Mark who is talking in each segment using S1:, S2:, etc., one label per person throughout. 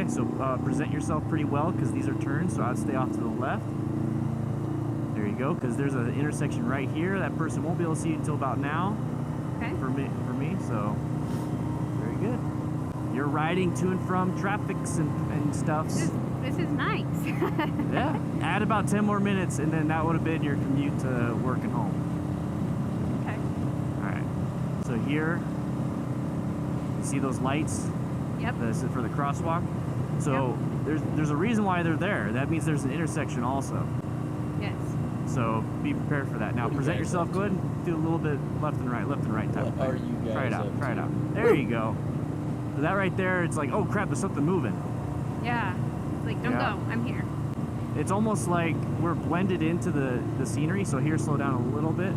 S1: Okay, so present yourself pretty well because these are turns, so I'd stay off to the left. There you go, because there's an intersection right here. That person won't be able to see it until about now.
S2: Okay.
S1: For me, so very good. You're riding to and from traffics and stuff.
S2: This is nice.
S1: Yeah. Add about 10 more minutes, and then that would have been your commute to work and home.
S2: Okay.
S1: All right. So here, you see those lights?
S2: Yep.
S1: This is for the crosswalk. So there's a reason why they're there. That means there's an intersection also.
S2: Yes.
S1: So be prepared for that. Now present yourself. Go ahead and do a little bit left and right type of thing.
S3: What are you guys
S1: Try it out.
S3: up
S1: Try it
S3: to?
S1: out. There you go. So that right there, it's like, oh crap, there's something moving.
S2: Yeah. It's like, don't
S1: Yeah.
S2: go. I'm here.
S1: It's almost like we're blended into the scenery. So here, slow down a little bit.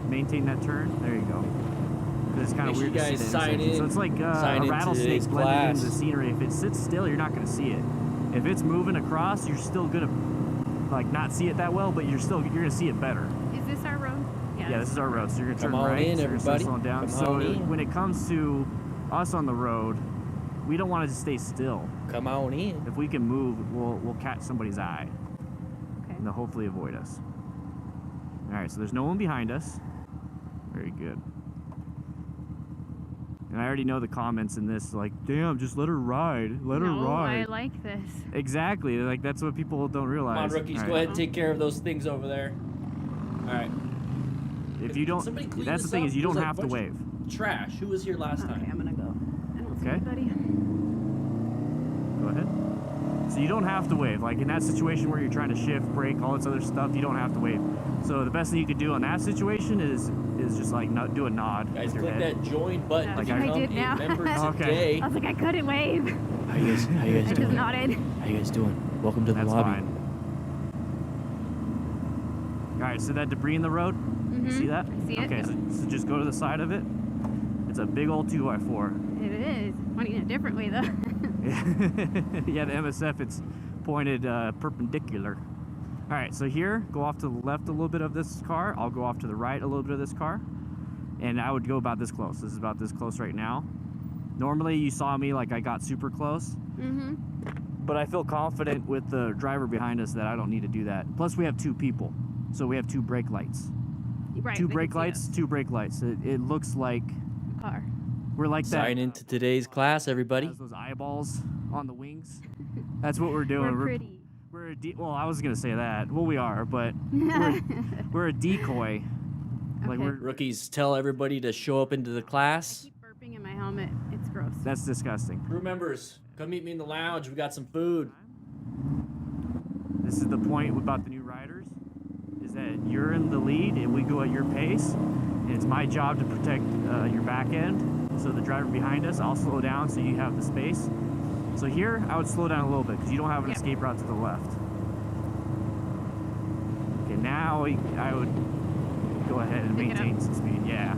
S1: Maintain that turn. There you go. 'Cause it's kind of
S3: Make sure
S1: weird
S3: you
S1: to see
S3: guys
S1: the
S3: sign
S1: intersection.
S3: in.
S1: So it's like
S3: Sign
S1: a
S3: into
S1: rattlesnake
S3: today's
S1: blended
S3: class.
S1: into the scenery. If it sits still, you're not going to see it. If it's moving across, you're still gonna like not see it that well, but you're gonna see it better.
S2: Is this our road?
S1: Yeah, this is our road, so you're gonna turn
S3: Come on
S1: right.
S3: in,
S1: so you're gonna start
S3: everybody.
S1: slowing down.
S3: Come
S1: So
S3: on in.
S1: when it comes to us on the road, we don't want to just stay still.
S3: Come on in.
S1: If we can move, we'll catch somebody's eye,
S2: Okay.
S1: and they'll hopefully avoid us. All right, so there's no one behind us. Very good. And I already know the comments in this, like, damn, just let her ride. Let her
S2: No, I
S1: ride.
S2: like this.
S1: Exactly. Like, that's what people don't realize.
S3: Come on, rookies,
S1: All
S3: go
S1: right.
S3: ahead and take care of those things over there. All right.
S1: If you don't,
S3: Somebody clean
S1: that's the
S3: this
S1: thing
S3: up?
S1: is you don't
S3: There's a
S1: have to
S3: bunch
S1: wave.
S3: of Trash. Who was here last
S2: Okay,
S3: time?
S2: I'm gonna go. I don't see
S1: Okay.
S2: anybody.
S1: Go ahead. So you don't have to wave. Like in that situation where you're trying to shift, brake, all this other stuff, you don't have to wave. So the best thing you could do in that situation is just like do a nod
S3: Guys,
S1: with your
S3: click
S1: head.
S3: that join button
S2: Yeah,
S3: to
S1: like
S3: become
S2: I did
S3: a
S2: now.
S3: member
S1: Okay.
S3: today.
S2: I was like, I couldn't wave.
S3: How you guys
S2: I just
S3: doing?
S2: nodded.
S3: How you guys doing? Welcome to the
S1: That's
S3: lobby.
S1: fine. All right, so that debris in the road, you see that?
S2: I see it.
S1: Okay, so just go to the side of it. It's a big old 2x4.
S2: It is. Pointing in a different way, though.
S1: Yeah, the MSF, it's pointed perpendicular. All right, so here, go off to the left a little bit of this car. I'll go off to the right a little bit of this car. And I would go about this close. This is about this close right now. Normally, you saw me like I got super close.
S2: Mm-hmm.
S1: But I feel confident with the driver behind us that I don't need to do that. Plus, we have two people. So we have two brake lights.
S2: Right.
S1: Two
S2: they
S1: brake
S2: can see
S1: lights,
S2: us.
S1: two brake lights. It looks like
S2: Car.
S1: we're like that.
S3: Sign into today's class, everybody.
S1: Has those eyeballs on the wings. That's what we're doing.
S2: We're pretty.
S1: We're well, I was gonna say that. Well, we are, but we're a decoy. Like
S2: Okay.
S1: we're
S3: Rookies, tell everybody to show up into the
S2: I
S3: class.
S2: keep burping in my helmet. It's gross.
S1: that's disgusting.
S3: Crew members, come meet me in the lounge. We got some food.
S1: This is the point about the new riders, is that you're in the lead and we go at your pace. And it's my job to protect your back end. So the driver behind us, I'll slow down so you have the space. So here, I would slow down a little bit because you don't have an
S2: Yep.
S1: escape route to the left. Okay, now I would go ahead and
S2: Pick it up.
S1: maintain some speed. Yeah.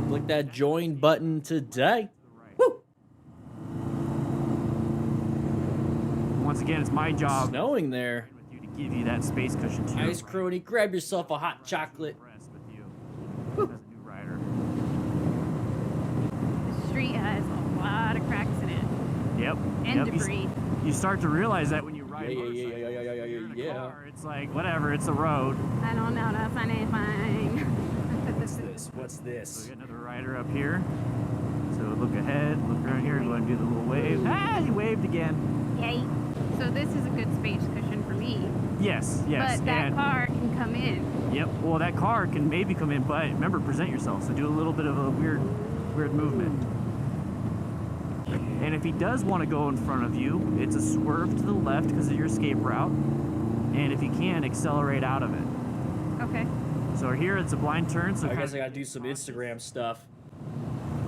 S3: Click that join button today. Woo!
S1: Once again, it's my job
S3: Snowing there.
S1: with you to give you that space cushion to your
S3: Ice
S1: right.
S3: crony, grab yourself a hot chocolate.
S1: Rest with you as a new rider.
S2: The street has a lot of cracks in it.
S1: Yep.
S2: And
S1: yep.
S2: debris.
S1: You start to realize that when you ride
S3: Yeah, yeah,
S1: motorcycles.
S3: yeah, yeah, yeah, yeah,
S1: You're in a
S3: yeah.
S1: car, it's like whatever. It's a road.
S2: I don't know. That's anything.
S3: What's this? What's
S1: So
S3: this?
S1: we got another rider up here. So look ahead, look around here, go ahead and do the little wave. Ah, he waved again.
S2: Yay. So this is a good space cushion for me.
S1: Yes, yes.
S2: But that
S1: and
S2: car can come in.
S1: yep. Well, that car can maybe come in, but remember, present yourself. So do a little bit of a weird movement. And if he does want to go in front of you, it's a swerve to the left because of your escape route. And if you can, accelerate out of it.
S2: Okay.
S1: So here it's a blind turn. So
S3: I guess I
S1: kinda
S3: gotta do some Instagram stuff.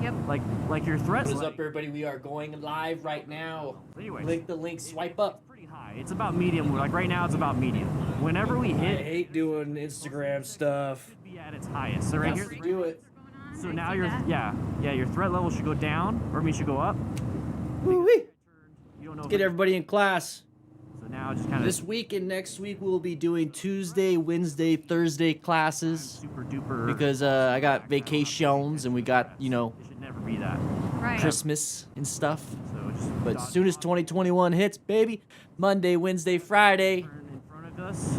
S2: Yep.
S1: like your threats.
S3: What is up, everybody? We are going live right now.
S1: Anyways,
S3: Click the link, swipe up.
S1: it's pretty high. It's about medium. Like right now, it's about medium. Whenever we
S3: I
S1: hit,
S3: hate doing Instagram stuff.
S1: should be at its highest. So right
S3: Let's
S1: here.
S3: do it.
S1: So
S2: I
S1: now
S2: see
S1: your
S2: that.
S1: your threat level should go down, or I mean should go up.
S3: Woo-wee.
S1: You don't know.
S3: Let's
S1: if
S3: get
S1: it-
S3: everybody in class.
S1: So now just kind of
S3: This week and next week we'll be doing Tuesday, Wednesday, Thursday classes
S1: super duper.
S3: because I got vacations and we got, you know,
S1: it should never be that.
S2: Right.
S3: Christmas and stuff.
S1: So just
S3: But
S1: dodge
S3: as soon as
S1: off,
S3: 2021 hits, baby, Monday, Wednesday, Friday,
S1: turn in front of us.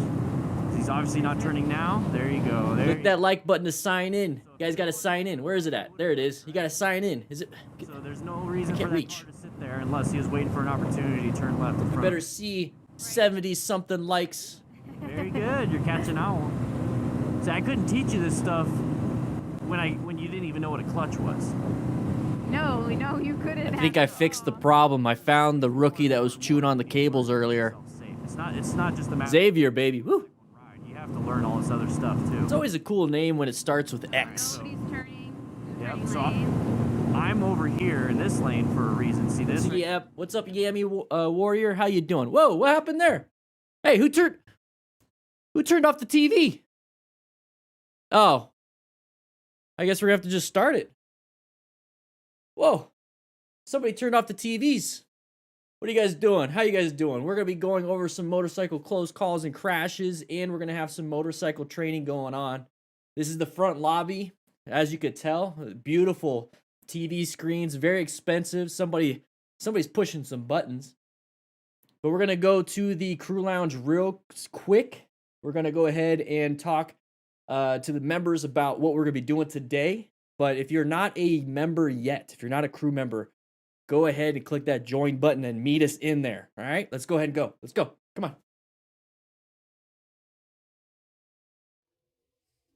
S1: He's obviously not turning now. There you go. There
S3: click
S1: you
S3: that like button to sign in. You guys got to sign in. Where is it at? There it is. You got to sign in. Is it?
S1: So there's no reason for
S3: can't
S1: that
S3: reach.
S1: car to sit there unless he was waiting for an opportunity to turn left in
S3: You
S1: front.
S3: better see 70 something likes.
S1: Very good. You're catching on. See, I couldn't teach you this stuff when you didn't even know what a clutch was.
S2: No, you couldn't.
S3: I think I fixed the problem. I found the rookie that was chewing on the cables earlier.
S1: Safe. It's not just a matter
S3: Xavier, baby. Woo.
S1: of ride. You have to learn all this other stuff too.
S3: It's always a cool name when it starts with X.
S2: Nobody's turning.
S1: Yep,
S2: turning
S1: so
S2: lane.
S1: I'm over here in this lane for a reason. See this?
S3: Yeah. What's up, Yami Warrior? How you doing? Whoa, what happened there? Hey, who turned off the TV? Oh. I guess we're gonna have to just start it. Whoa. Somebody turned off the TVs. What are you guys doing? How you guys doing? We're gonna be going over some motorcycle close calls and crashes, and we're gonna have some motorcycle training going on. This is the front lobby, as you could tell. Beautiful TV screens, very expensive. Somebody's pushing some buttons. But we're gonna go to the crew lounge real quick. We're gonna go ahead and talk to the members about what we're gonna be doing today. But if you're not a member yet, if you're not a crew member, go ahead and click that join button and meet us in there. All right, let's go ahead and go. Let's go. Come on.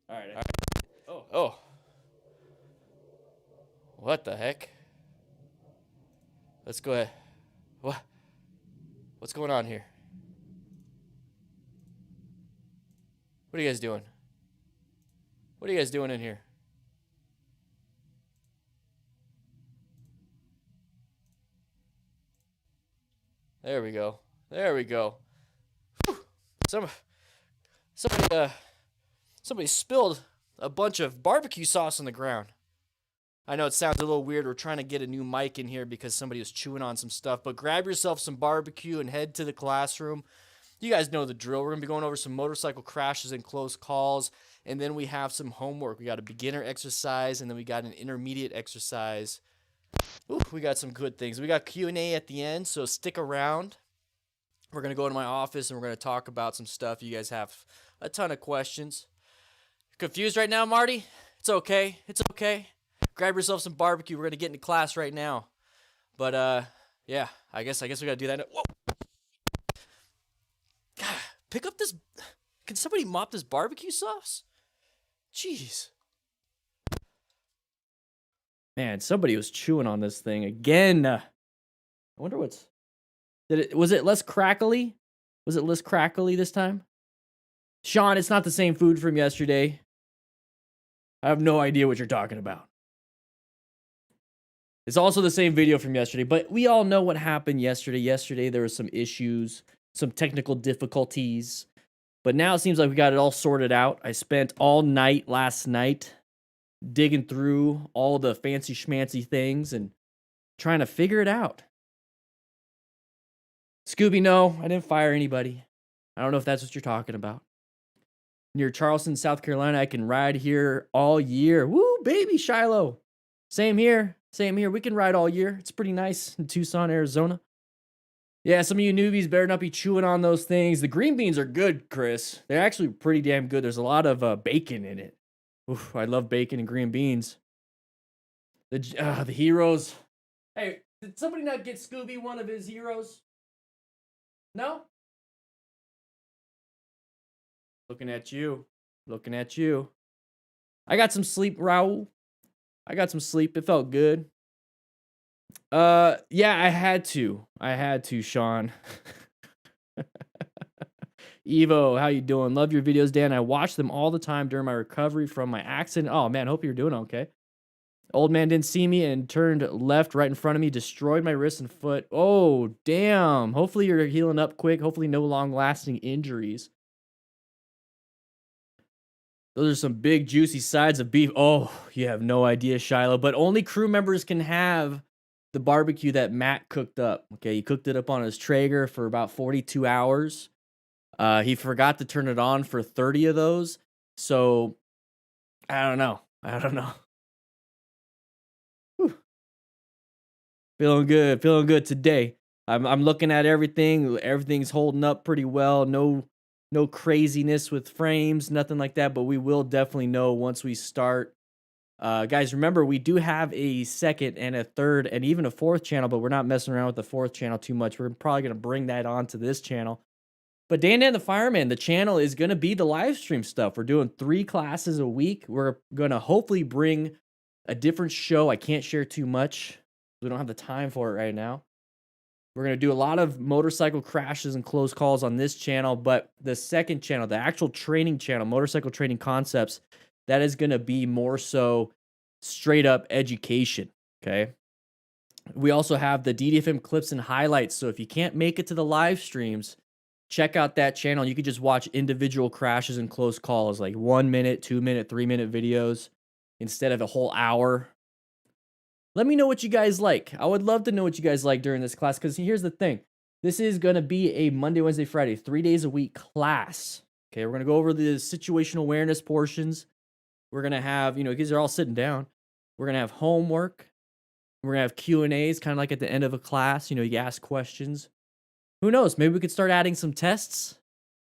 S3: All right.
S4: Oh. What the heck? Let's go ahead. What's going on here? What are you guys doing? What are you guys doing in here? There we go. There we go. Whew. Somebody spilled a bunch of barbecue sauce on the ground. I know it sounds a little weird. We're trying to get a new mic in here because somebody was chewing on some stuff. But grab yourself some barbecue and head to the classroom. You guys know the drill. We're going to be going over some motorcycle crashes and close calls. And then we have some homework. We got a beginner exercise, and then we got an intermediate exercise. Ooh, we got some good things. We got Q&A at the end, so stick around. We're going to go into my office, and we're going to talk about some stuff. You guys have a ton of questions. Confused right now, Marty? It's okay. It's okay. Grab yourself some barbecue. We're going to get into class right now. But, yeah, I guess we got to do that. Whoa. God, pick up this. Can somebody mop this barbecue sauce? Jeez.
S3: Man, somebody was chewing on this thing again. I wonder was it less crackly? Was it less crackly this time? Sean, it's not the same food from yesterday. I have no idea what you're talking about. It's also the same video from yesterday, but we all know what happened yesterday. Yesterday, there were some issues, some technical difficulties, but now it seems like we got it all sorted out. I spent all night last night digging through all the fancy schmancy things and trying to figure it out. Scooby, no, I didn't fire anybody. I don't know if that's what you're talking about. Near Charleston, South Carolina, I can ride here all year. Woo, baby, Shiloh. Same here. Same here. We can ride all year. It's pretty nice in Tucson, Arizona. Yeah, some of you newbies better not be chewing on those things. The green beans are good, Chris. They're actually pretty damn good. There's a lot of bacon in it. Oof, I love bacon and green beans. The heroes. Hey, did somebody not get Scooby one of his heroes? No? Looking at you. Looking at you. I got some sleep, Raul. I got some sleep. It felt good. Yeah, I had to, Sean. Evo, how you doing? Love your videos, Dan. I watch them all the time during my recovery from my accident. Oh, man, hope you're doing okay. Old man didn't see me and turned left right in front of me, destroyed my wrist and foot. Oh, damn. Hopefully you're healing up quick. Hopefully no long-lasting injuries. Those are some big, juicy sides of beef. Oh, you have no idea, Shiloh. But only crew members can have the barbecue that Matt cooked up. Okay, he cooked it up on his Traeger for about 42 hours. He forgot to turn it on for 30 of those. So, I don't know. Whew. Feeling good today. I'm looking at everything. Everything's holding up pretty well. No craziness with frames, nothing like that. But we will definitely know once we start. Guys, remember we do have a second and a third and even a fourth channel, but we're not messing around with the fourth channel too much. We're probably gonna bring that onto this channel. But Dan the Fireman, the channel is gonna be the live stream stuff. We're doing 3 classes a week. We're gonna hopefully bring a different show. I can't share too much. We don't have the time for it right now. We're going to do a lot of motorcycle crashes and close calls on this channel, but the second channel, the actual training channel, Motorcycle Training Concepts, that is going to be more so straight up education, okay? We also have the DDFM clips and highlights, so if you can't make it to the live streams, check out that channel. You can just watch individual crashes and close calls, like 1 minute, 2 minute, 3 minute videos instead of a whole hour. Let me know what you guys like. I would love to know what you guys like during this class, because here's the thing. This is going to be a Monday, Wednesday, Friday, 3 days a week class. Okay, we're going to go over the situational awareness portions. We're going to have, because they're all sitting down. We're going to have homework. We're going to have Q&As, kind of like at the end of a class. You ask questions. Who knows? Maybe we could start adding some tests.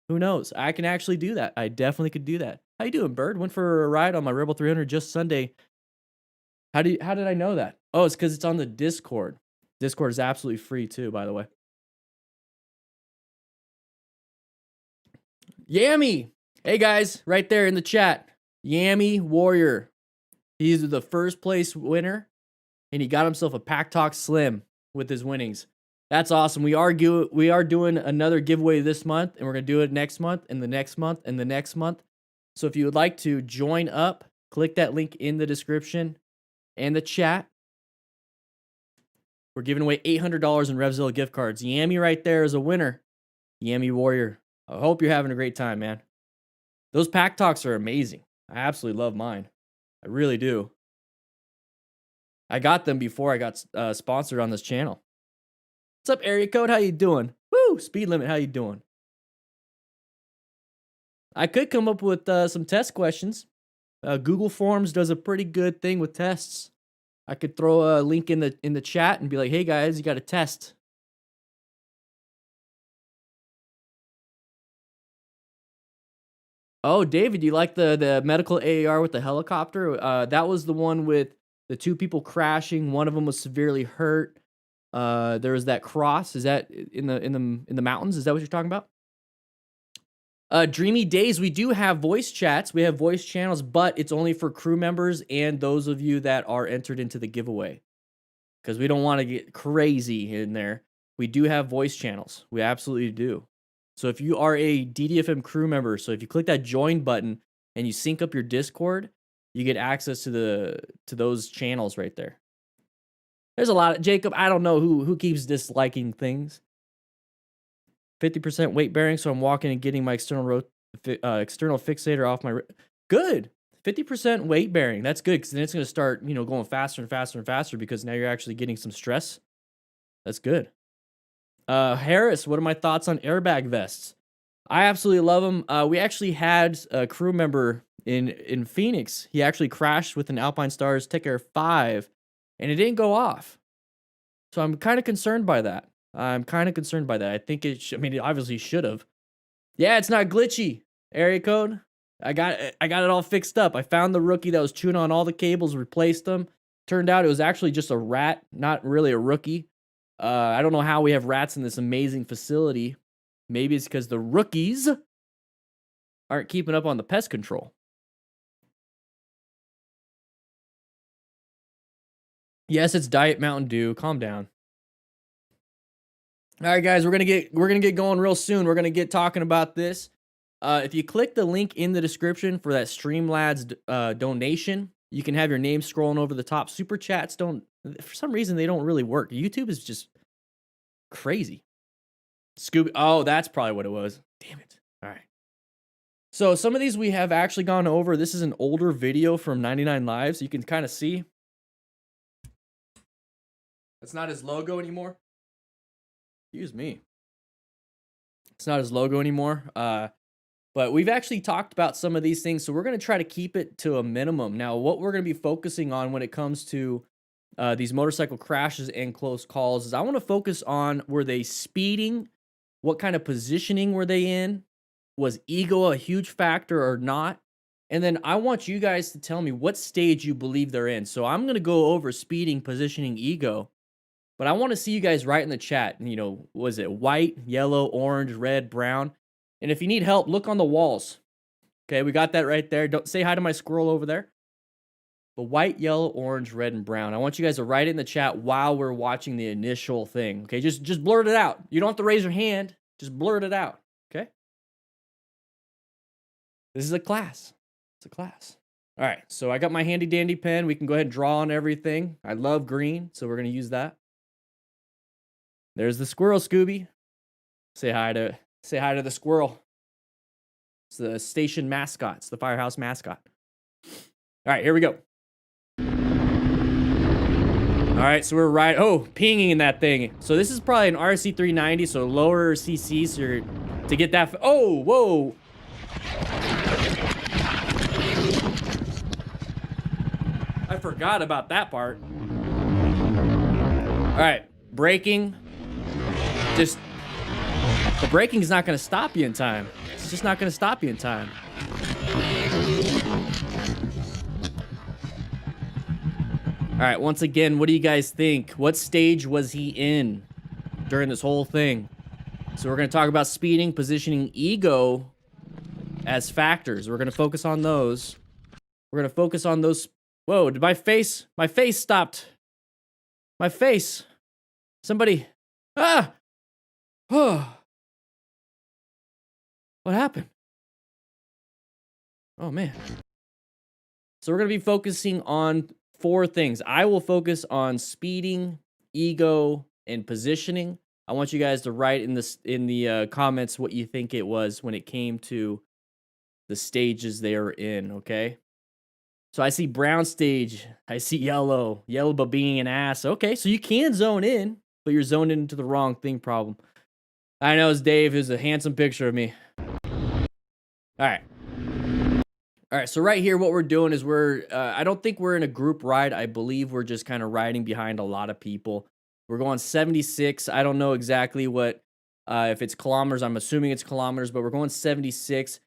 S3: Who knows? I can actually do that. I definitely could do that. How you doing, Bird? Went for a ride on my Rebel 300 just Sunday. How did I know that? Oh, it's because it's on the Discord. Discord is absolutely free too, by the way. Yammy! Hey guys, right there in the chat. Yammy Warrior. He's the first place winner, and he got himself a Pack Talk Slim with his winnings. That's awesome. We are doing another giveaway this month, and we're going to do it next month, and the next month, and the next month. So if you would like to join up, click that link in the description and the chat. We're giving away $800 in Revzilla gift cards. Yammy right there is a winner. Yammy Warrior. I hope you're having a great time, man. Those Pack Talks are amazing. I absolutely love mine. I really do. I got them before I got sponsored on this channel. What's up, Area Code? How you doing? Woo! Speed Limit, how you doing? I could come up with some test questions. Google Forms does a pretty good thing with tests. I could throw a link in the chat and be like, "Hey guys, you got a test." Oh, David, you like the medical AAR with the helicopter? That was the one with the 2 people crashing. One of them was severely hurt. There was that cross. Is that in the mountains? Is that what you're talking about? Dreamy Days, we do have voice chats. We have voice channels, but it's only for crew members and those of you that are entered into the giveaway. Because we don't want to get crazy in there. We do have voice channels. We absolutely do. So if you are a DDFM crew member, so if you click that join button and you sync up your Discord, you get access to those channels right there. There's a lot of Jacob. I don't know who keeps disliking things. 50% weight bearing, so I'm walking and getting my external fixator off my. Good. 50% weight bearing. That's good, because then it's going to start, going faster and faster and faster, because now you're actually getting some stress. That's good. Harris, what are my thoughts on airbag vests? I absolutely love them. We actually had a crew member in Phoenix. He actually crashed with an Alpine Stars Tech Air 5, and it didn't go off. So I'm kind of concerned by that. I think it obviously should have. Yeah, it's not glitchy. Area code. I got it all fixed up. I found the rookie that was chewing on all the cables, replaced them. Turned out it was actually just a rat, not really a rookie. I don't know how we have rats in this amazing facility. Maybe it's because the rookies aren't keeping up on the pest control. Yes, it's Diet Mountain Dew. Calm down. All right, guys, we're gonna get going real soon. We're gonna get talking about this. If you click the link in the description for that Streamlabs donation, you can have your name scrolling over the top. Super chats don't, for some reason, they don't really work. YouTube is just crazy. Scooby, oh, that's probably what it was. Damn it. All right. So some of these we have actually gone over. This is an older video from 99 Lives. You can kind of see. It's not his logo anymore. Excuse me. It's not his logo anymore. But we've actually talked about some of these things, so we're going to try to keep it to a minimum. Now, what we're going to be focusing on when it comes to these motorcycle crashes and close calls is I want to focus on, were they speeding? What kind of positioning were they in? Was ego a huge factor or not? And then I want you guys to tell me what stage you believe they're in. So I'm going to go over speeding, positioning, ego. But I want to see you guys write in the chat, you know, was it white, yellow, orange, red, brown? And if you need help, look on the walls. Okay, we got that right there. Don't say hi to my squirrel over there. But white, yellow, orange, red, and brown. I want you guys to write it in the chat while we're watching the initial thing. Okay, just blurt it out. You don't have to raise your hand. Just blurt it out. Okay? This is a class. It's a class. All right, so I got my handy dandy pen. We can go ahead and draw on everything. I love green, so we're going to use that. There's the squirrel, Scooby. Say hi to the squirrel. It's the station mascot. It's the firehouse mascot. All right, here we go. All right, so we're right. Oh, pinging in that thing. So this is probably an RC390, so lower CC. So to get that. Oh, whoa. I forgot about that part. All right, braking. Just the braking is not going to stop you in time. It's just not going to stop you in time. All right, once again, what do you guys think? What stage was he in during this whole thing? So we're going to talk about speeding, positioning, ego as factors. We're going to focus on those. We're going to focus on those. Whoa, did my face stopped. My face. Somebody. Ah! Oh. What happened? Oh, man. So we're going to be focusing on 4 things. I will focus on speeding, ego, and positioning. I want you guys to write in the comments what you think it was when it came to the stages they are in, okay? So I see brown stage. I see yellow. Yellow but being an ass. Okay, so you can zone in, but you're zoned into the wrong thing problem. I know it's Dave, who's a handsome picture of me. All right, so right here, what we're doing is I don't think we're in a group ride. I believe we're just kind of riding behind a lot of people. We're going 76. I don't know exactly what, if it's kilometers. I'm assuming it's kilometers, but we're going 76.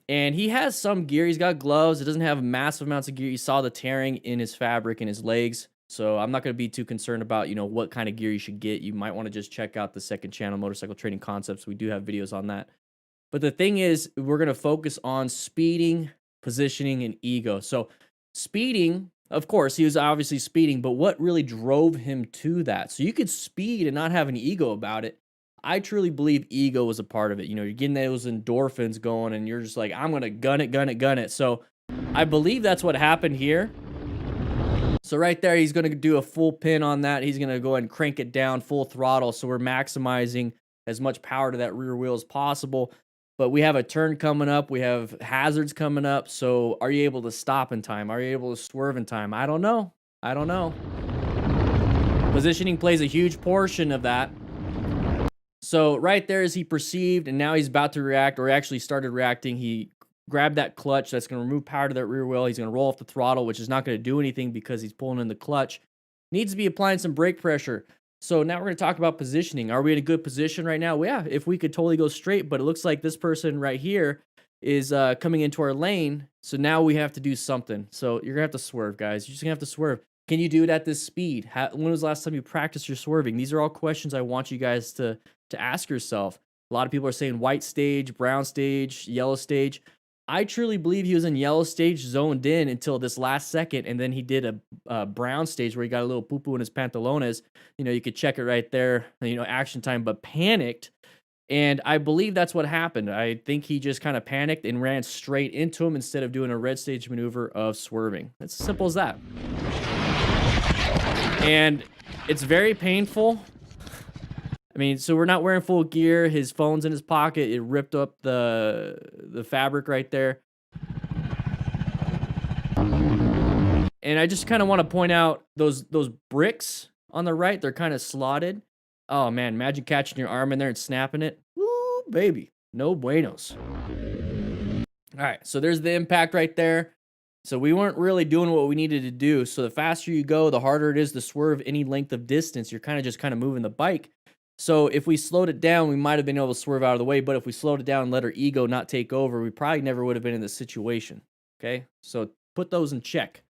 S3: And he has some gear. He's got gloves. It doesn't have massive amounts of gear. You saw the tearing in his fabric and his legs. So I'm not going to be too concerned about, you know, what kind of gear you should get. You might want to just check out the second channel, Motorcycle Trading Concepts. We do have videos on that. But the thing is, we're going to focus on speeding, positioning, and ego. So speeding, of course, he was obviously speeding, but what really drove him to that? So you could speed and not have an ego about it. I truly believe ego was a part of it. You know, you're getting those endorphins going and you're just like, I'm going to gun it. So I believe that's what happened here. So right there, he's going to do a full pin on that. He's going to go ahead and crank it down full throttle. So we're maximizing as much power to that rear wheel as possible. But we have a turn coming up. We have hazards coming up. So are you able to stop in time? Are you able to swerve in time? I don't know. Positioning plays a huge portion of that. So right there is he perceived, and now he's about to react, or actually started reacting. He grabbed that clutch. That's going to remove power to that rear wheel. He's going to roll off the throttle, which is not going to do anything because he's pulling in the clutch. Needs to be applying some brake pressure. So now we're going to talk about positioning. Are we in a good position right now? Well, yeah, if we could totally go straight, but it looks like this person right here is coming into our lane. So now we have to do something. So you're going to have to swerve, guys. You're just going to have to swerve. Can you do it at this speed? When was the last time you practiced your swerving? These are all questions I want you guys to ask yourself. A lot of people are saying white stage, brown stage, yellow stage. I truly believe he was in yellow stage, zoned in until this last second, and then he did a brown stage where he got a little poo-poo in his pantalones. You know, you could check it right there, you know, action time, but panicked. And I believe that's what happened. I think he just kind of panicked and ran straight into him instead of doing a red stage maneuver of swerving. It's as simple as that. And it's very painful. I mean, so we're not wearing full gear. His phone's in his pocket. It ripped up the fabric right there. And I just kind of want to point out those bricks on the right. They're kind of slotted. Oh, man. Imagine catching your arm in there and snapping it. Woo, baby. No buenos. All right. So there's the impact right there. So we weren't really doing what we needed to do. So the faster you go, the harder it is to swerve any length of distance. You're kind of moving the bike. So if we slowed it down, we might have been able to swerve out of the way. But if we slowed it down and let our ego not take over, we probably never would have been in this situation. Okay, so put those in check.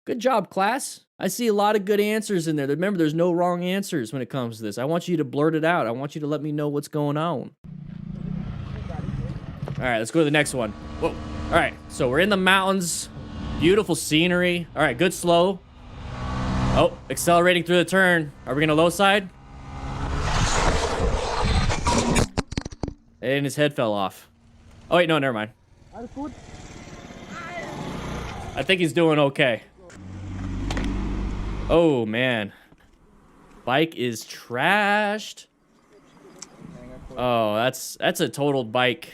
S3: Good job, class. I see a lot of good answers in there. Remember, there's no wrong answers when it comes to this. I want you to blurt it out. I want you to let me know what's going on. All right, let's go to the next one. Whoa. All right, so we're in the mountains. Beautiful scenery. All right, good slow. Oh, accelerating through the turn. Are we going to low side? And his head fell off. Oh, wait, no, never mind. I think he's doing okay. Oh, man. Bike is trashed. Oh, that's a totaled bike.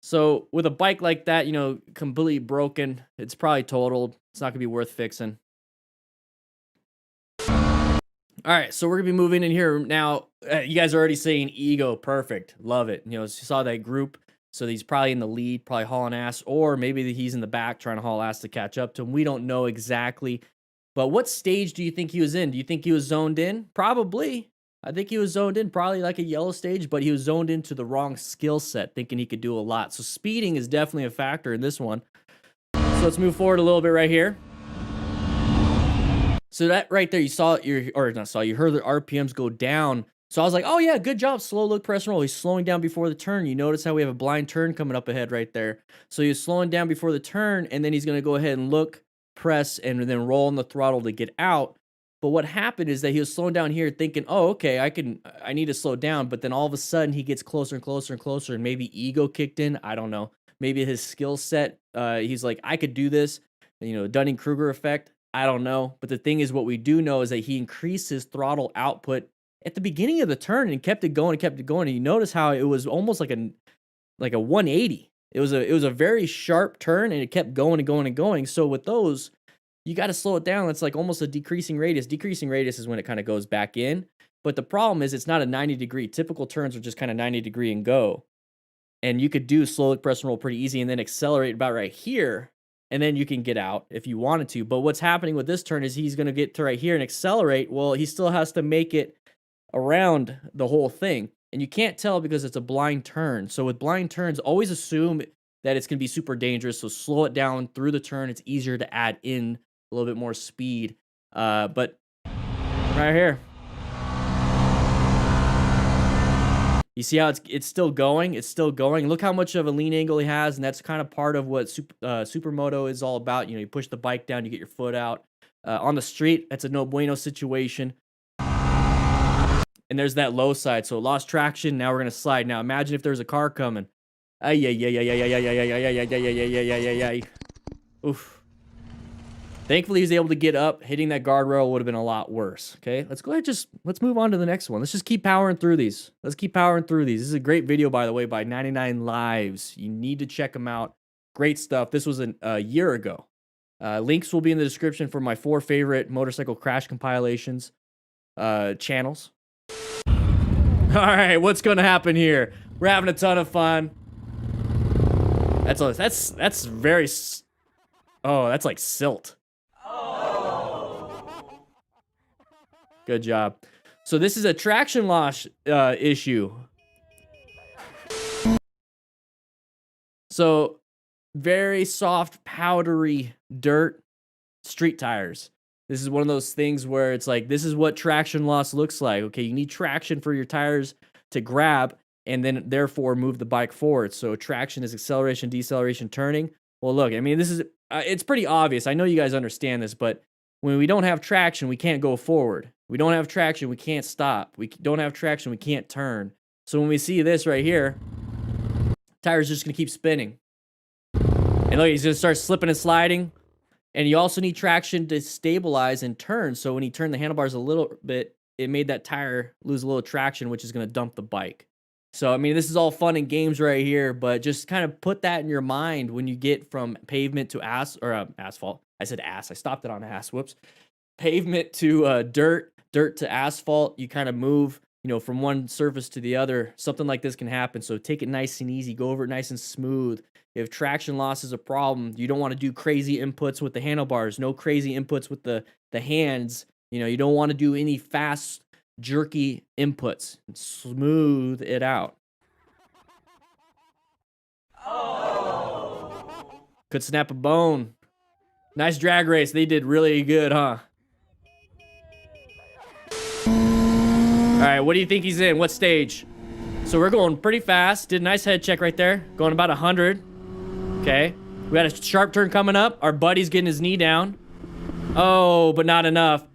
S3: So with a bike like that, you know, completely broken, it's probably totaled. It's not gonna be worth fixing. All right, so we're gonna be moving in here now. You guys are already saying ego, perfect, love it. You know, you saw that group, so he's probably in the lead, probably hauling ass, or maybe he's in the back trying to haul ass to catch up to him. We don't know exactly, but what stage do you think he was in? Do you think he was zoned in? Probably. I think he was zoned in, probably like a yellow stage, but he was zoned into the wrong skill set, thinking he could do a lot. So speeding is definitely a factor in this one. So let's move forward a little bit right here. So that right there, you heard the RPMs go down. So I was like, oh yeah, good job, slow look, press and roll. He's slowing down before the turn. You notice how we have a blind turn coming up ahead right there. So he's slowing down before the turn, and then he's gonna go ahead and look, press, and then roll on the throttle to get out. But what happened is that he was slowing down here thinking, oh, okay, I need to slow down. But then all of a sudden he gets closer and closer and closer, and maybe ego kicked in. I don't know. Maybe his skill set, he's like, I could do this. You know, Dunning-Kruger effect. I don't know. But the thing is, what we do know is that he increased his throttle output at the beginning of the turn and kept it going and kept it going. And you notice how it was almost like a 180. It was a very sharp turn, and it kept going and going and going. So with those, you got to slow it down. It's like almost a decreasing radius. Decreasing radius is when it kind of goes back in. But the problem is it's not a 90-degree. Typical turns are just kind of 90-degree and go. And you could do slow look, press and roll pretty easy and then accelerate about right here. And then you can get out if you wanted to. But what's happening with this turn is he's going to get to right here and accelerate. Well, he still has to make it around the whole thing. And you can't tell because it's a blind turn. So with blind turns, always assume that it's going to be super dangerous. So slow it down through the turn. It's easier to add in a little bit more speed. But right here, you see how it's still going? It's still going. Look how much of a lean angle he has, and that's kind of part of what Supermoto is all about. You know, you push the bike down, you get your foot out. On the street, that's a no bueno situation. And there's that low side, so it lost traction. Now we're gonna slide. Now imagine if there's a car coming. Oof. Thankfully, he was able to get up. Hitting that guardrail would have been a lot worse. Okay, let's go ahead. Let's move on to the next one. Let's just keep powering through these. Let's keep powering through these. This is a great video, by the way, by 99 Lives. You need to check them out. Great stuff. This was a year ago. Links will be in the description for my 4 favorite motorcycle crash compilations channels. All right, what's going to happen here? We're having a ton of fun. That's very. Oh, that's like silt. Good job. So this is a traction loss issue. So very soft, powdery dirt street tires. This is one of those things where it's like, this is what traction loss looks like. Okay, you need traction for your tires to grab and then therefore move the bike forward. So traction is acceleration, deceleration, turning. Well, look, I mean, this is, it's pretty obvious. I know you guys understand this, but when we don't have traction, we can't go forward. We don't have traction, we can't stop. We don't have traction, we can't turn. So when we see this right here, tire's just gonna keep spinning. And look, he's gonna start slipping and sliding. And you also need traction to stabilize and turn. So when he turned the handlebars a little bit, it made that tire lose a little traction, which is gonna dump the bike. So, I mean, this is all fun and games right here, but just kind of put that in your mind when you get from pavement to asphalt. I said ass, I stopped it on ass, whoops. Pavement to dirt to asphalt, you kind of move you know, from one surface to the other, something like this can happen. So take it nice and easy. Go over it nice and smooth. If traction loss is a problem, you don't want to do crazy inputs with the handlebars. No crazy inputs with the hands. You know, you don't want to do any fast, jerky inputs. Smooth it out. Could snap a bone. Nice drag race. They did really good, huh? All right, what do you think he's in? What stage? So we're going pretty fast. Did a nice head check right there. Going about 100. Okay. We got a sharp turn coming up. Our buddy's getting his knee down. Oh, but not enough.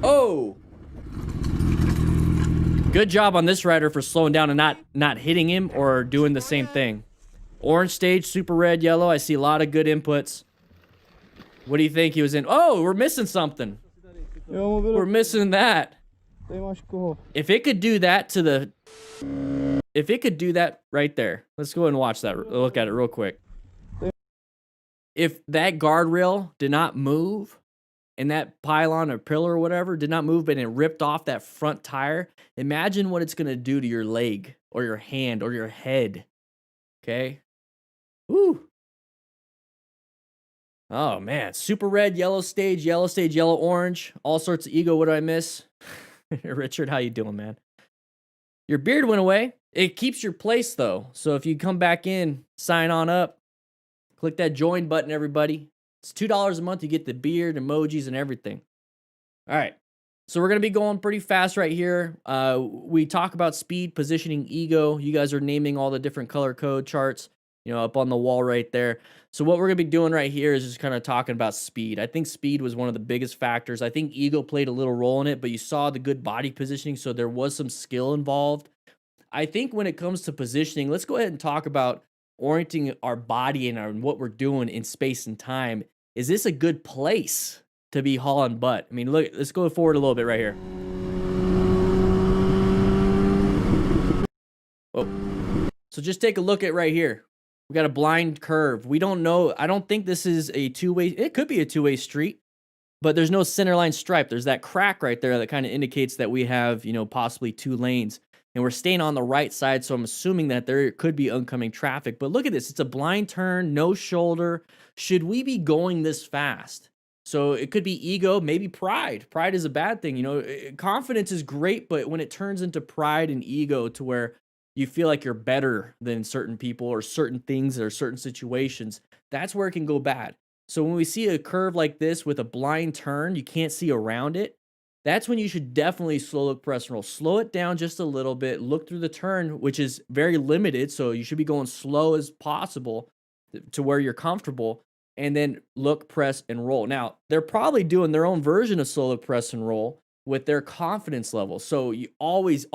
S3: Oh. Good job on this rider for slowing down and not hitting him or doing the same thing. Orange stage, super red, yellow. I see a lot of good inputs. What do you think he was in? Oh, we're missing something. We're missing that. If it could do that to the... If it could do that right there. Let's go ahead and watch that. Look at it real quick. If that guardrail did not move, and that pylon or pillar or whatever did not move, but it ripped off that front tire, imagine what it's going to do to your leg or your hand or your head. Okay? Woo! Oh, man. Super red, yellow stage, yellow, orange. All sorts of ego. What do I miss? Richard, how you doing, man? Your beard went away. It keeps your place, though. So if you come back in, sign on up. Click that join button, everybody. It's $2 a month. You get the beard, emojis, and everything. All right. So we're going to be going pretty fast right here. We talk about speed, positioning, ego. You guys are naming all the different color code charts, you know, up on the wall right there. So what we're going to be doing right here is just kind of talking about speed. I think speed was one of the biggest factors. I think ego played a little role in it, but you saw the good body positioning, so there was some skill involved. I think when it comes to positioning, let's go ahead and talk about orienting our body and what we're doing in space and time. Is this a good place to be hauling butt? I mean, look, let's go forward a little bit right here. Oh. So just take a look at right here. We got a blind curve. We don't know. I don't think this is a two-way. It could be a two-way street, but there's no centerline stripe. There's that crack right there that kind of indicates that we have, you know, possibly two lanes. And we're staying on the right side, so I'm assuming that there could be oncoming traffic. But look at this. It's a blind turn, no shoulder. Should we be going this fast? So it could be ego, maybe pride. Pride is a bad thing. You know, confidence is great, but when it turns into pride and ego to where you feel like you're better than certain people or certain things or certain situations, that's where it can go bad. So when we see a curve like this with a blind turn, you can't see around it. That's when you should definitely slow look, press, and roll. Slow it down just a little bit. Look through the turn, which is very limited, so you should be going slow as possible to where you're comfortable, and then look, press, and roll. Now, they're probably doing their own version of slow look, press, and roll with their confidence level. So you always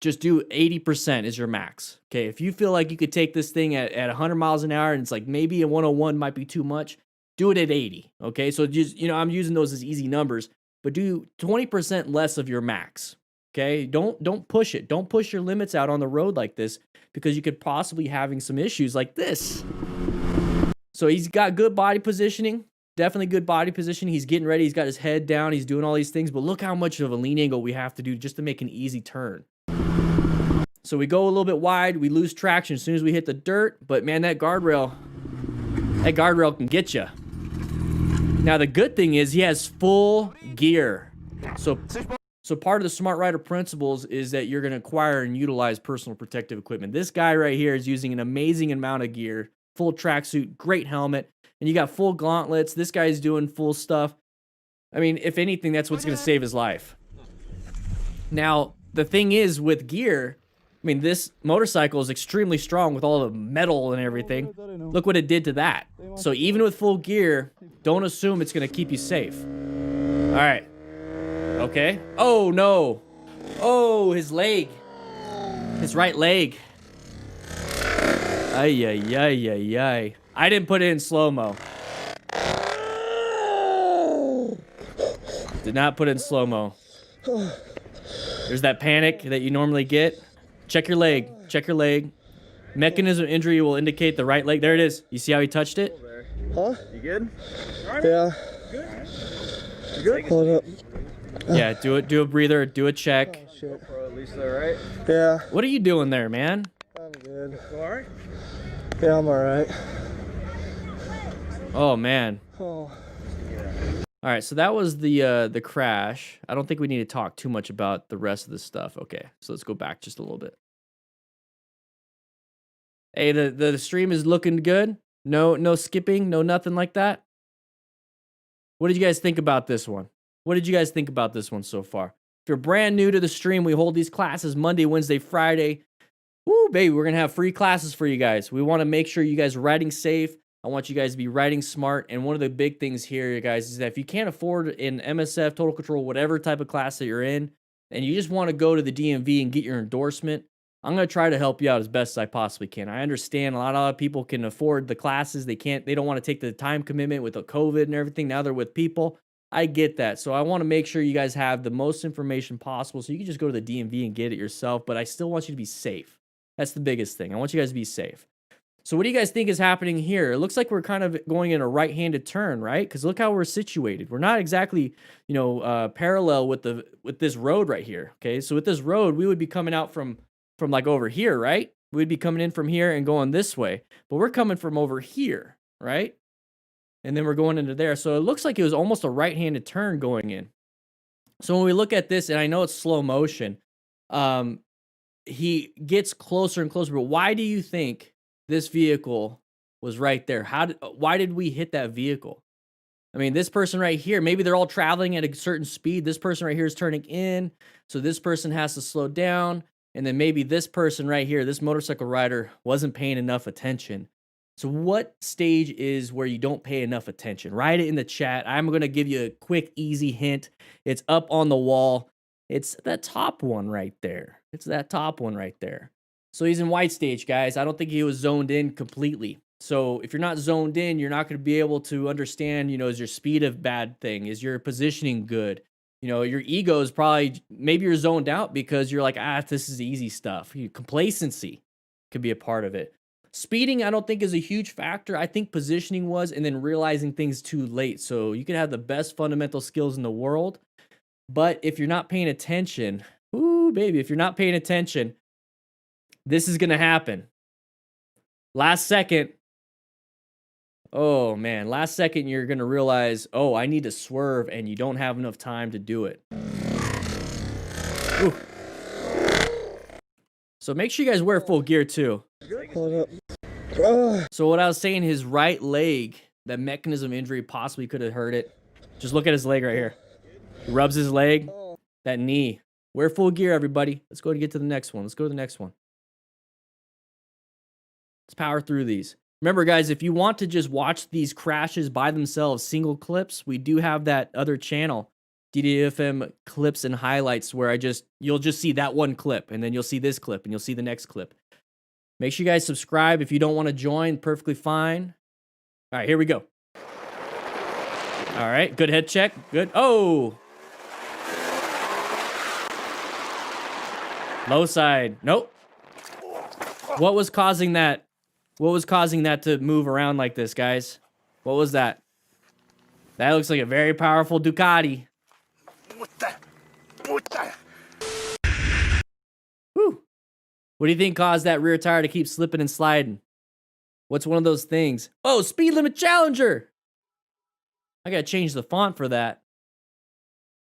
S3: just do 80% is your max. Okay, if you feel like you could take this thing at 100 miles an hour and it's like maybe a 101 might be too much, do it at 80. Okay, so just, you know, I'm using those as easy numbers. But do 20% less of your max, okay? Don't push it. Don't push your limits out on the road like this because you could possibly having some issues like this. So he's got good body positioning, definitely good body positioning. He's getting ready. He's got his head down. He's doing all these things. But look how much of a lean angle we have to do just to make an easy turn. So we go a little bit wide. We lose traction as soon as we hit the dirt. But, man, that guardrail can get you. Now, the good thing is he has full gear. So part of the Smart Rider principles is that you're going to acquire and utilize personal protective equipment. This guy right here is using an amazing amount of gear, full tracksuit, great helmet, and you got full gauntlets. This guy's doing full stuff. I mean, if anything, that's what's going to save his life. Now, the thing is with gear, I mean, this motorcycle is extremely strong with all the metal and everything. Look what it did to that. So even with full gear, don't assume it's going to keep you safe. All right. Okay. Oh, no. Oh, his leg. His right leg. Ay, ay, ay, ay, ay. I didn't put it in slow-mo. Did not put it in slow-mo. There's that panic that you normally get. Check your leg. Check your leg. Mechanism injury will indicate the right leg. There it is. You see how he touched it?
S5: Huh?
S6: You good?
S5: Yeah.
S6: Good.
S5: You good? Hold up.
S3: Yeah, do it. Do a breather. Do a check.
S5: Shit.
S6: At least they're right.
S5: Yeah,
S3: What are you doing there, man?
S5: I'm good.
S6: You all right?
S5: Yeah, I'm alright.
S3: Oh man.
S5: Oh.
S3: All right, so that was the crash. I don't think we need to talk too much about the rest of the stuff. Okay, so let's go back just a little bit. Hey, the stream is looking good. No skipping, no nothing like that. What did you guys think about this one? What did you guys think about this one so far? If you're brand new to the stream, we hold these classes Monday, Wednesday, Friday. Woo, baby, we're going to have free classes for you guys. We want to make sure you guys are riding safe. I want you guys to be riding smart. And one of the big things here, you guys, is that if you can't afford an MSF, Total Control, whatever type of class that you're in, and you just want to go to the DMV and get your endorsement, I'm going to try to help you out as best as I possibly can. I understand a lot of people can afford the classes. They don't want to take the time commitment with the COVID and everything. Now they're with people. I get that. So I want to make sure you guys have the most information possible so you can just go to the DMV and get it yourself. But I still want you to be safe. That's the biggest thing. I want you guys to be safe. So what do you guys think is happening here? It looks like we're kind of going in a right-handed turn, right? Because look how we're situated. We're not exactly, parallel with this road right here. Okay, so with this road, we would be coming out from like over here, right? We'd be coming in from here and going this way. But we're coming from over here, right? And then we're going into there. So it looks like it was almost a right-handed turn going in. So when we look at this, and I know it's slow motion, he gets closer and closer. But why do you think this vehicle was right there? Why did we hit that vehicle? I mean, this person right here, maybe they're all traveling at a certain speed. This person right here is turning in. So this person has to slow down. And then maybe this person right here, this motorcycle rider, wasn't paying enough attention. So what stage is where you don't pay enough attention? Write it in the chat. I'm going to give you a quick, easy hint. It's up on the wall. It's that top one right there. It's that top one right there. So he's in white stage, guys. I don't think he was zoned in completely. So if you're not zoned in, you're not going to be able to understand, is your speed a bad thing? Is your positioning good? Your ego is probably, maybe you're zoned out because you're like, this is easy stuff. Complacency could be a part of it. Speeding, I don't think is a huge factor. I think positioning was, and then realizing things too late. So you could have the best fundamental skills in the world, but if you're not paying attention, if you're not paying attention, this is going to happen. Last second, you're going to realize, I need to swerve, and you don't have enough time to do it. Ooh. So make sure you guys wear full gear too.
S5: Hold up.
S3: So what I was saying, his right leg, that mechanism injury possibly could have hurt it. Just look at his leg right here. He rubs his leg, that knee. Wear full gear, everybody. Let's go to get to the next one. Let's go to the next one. Let's power through these. Remember, guys, if you want to just watch these crashes by themselves, single clips, we do have that other channel, DDFM clips and highlights, where you'll just see that one clip, and then you'll see this clip, and you'll see the next clip. Make sure you guys subscribe. If you don't want to join, perfectly fine. All right, here we go. All right, good head check. Good. Oh! Low side. Nope. What was causing that? What was causing that to move around like this, guys? What was that? That looks like a very powerful Ducati. Whew. What do you think caused that rear tire to keep slipping and sliding? What's one of those things? Oh, speed limit challenger. I gotta change the font for that.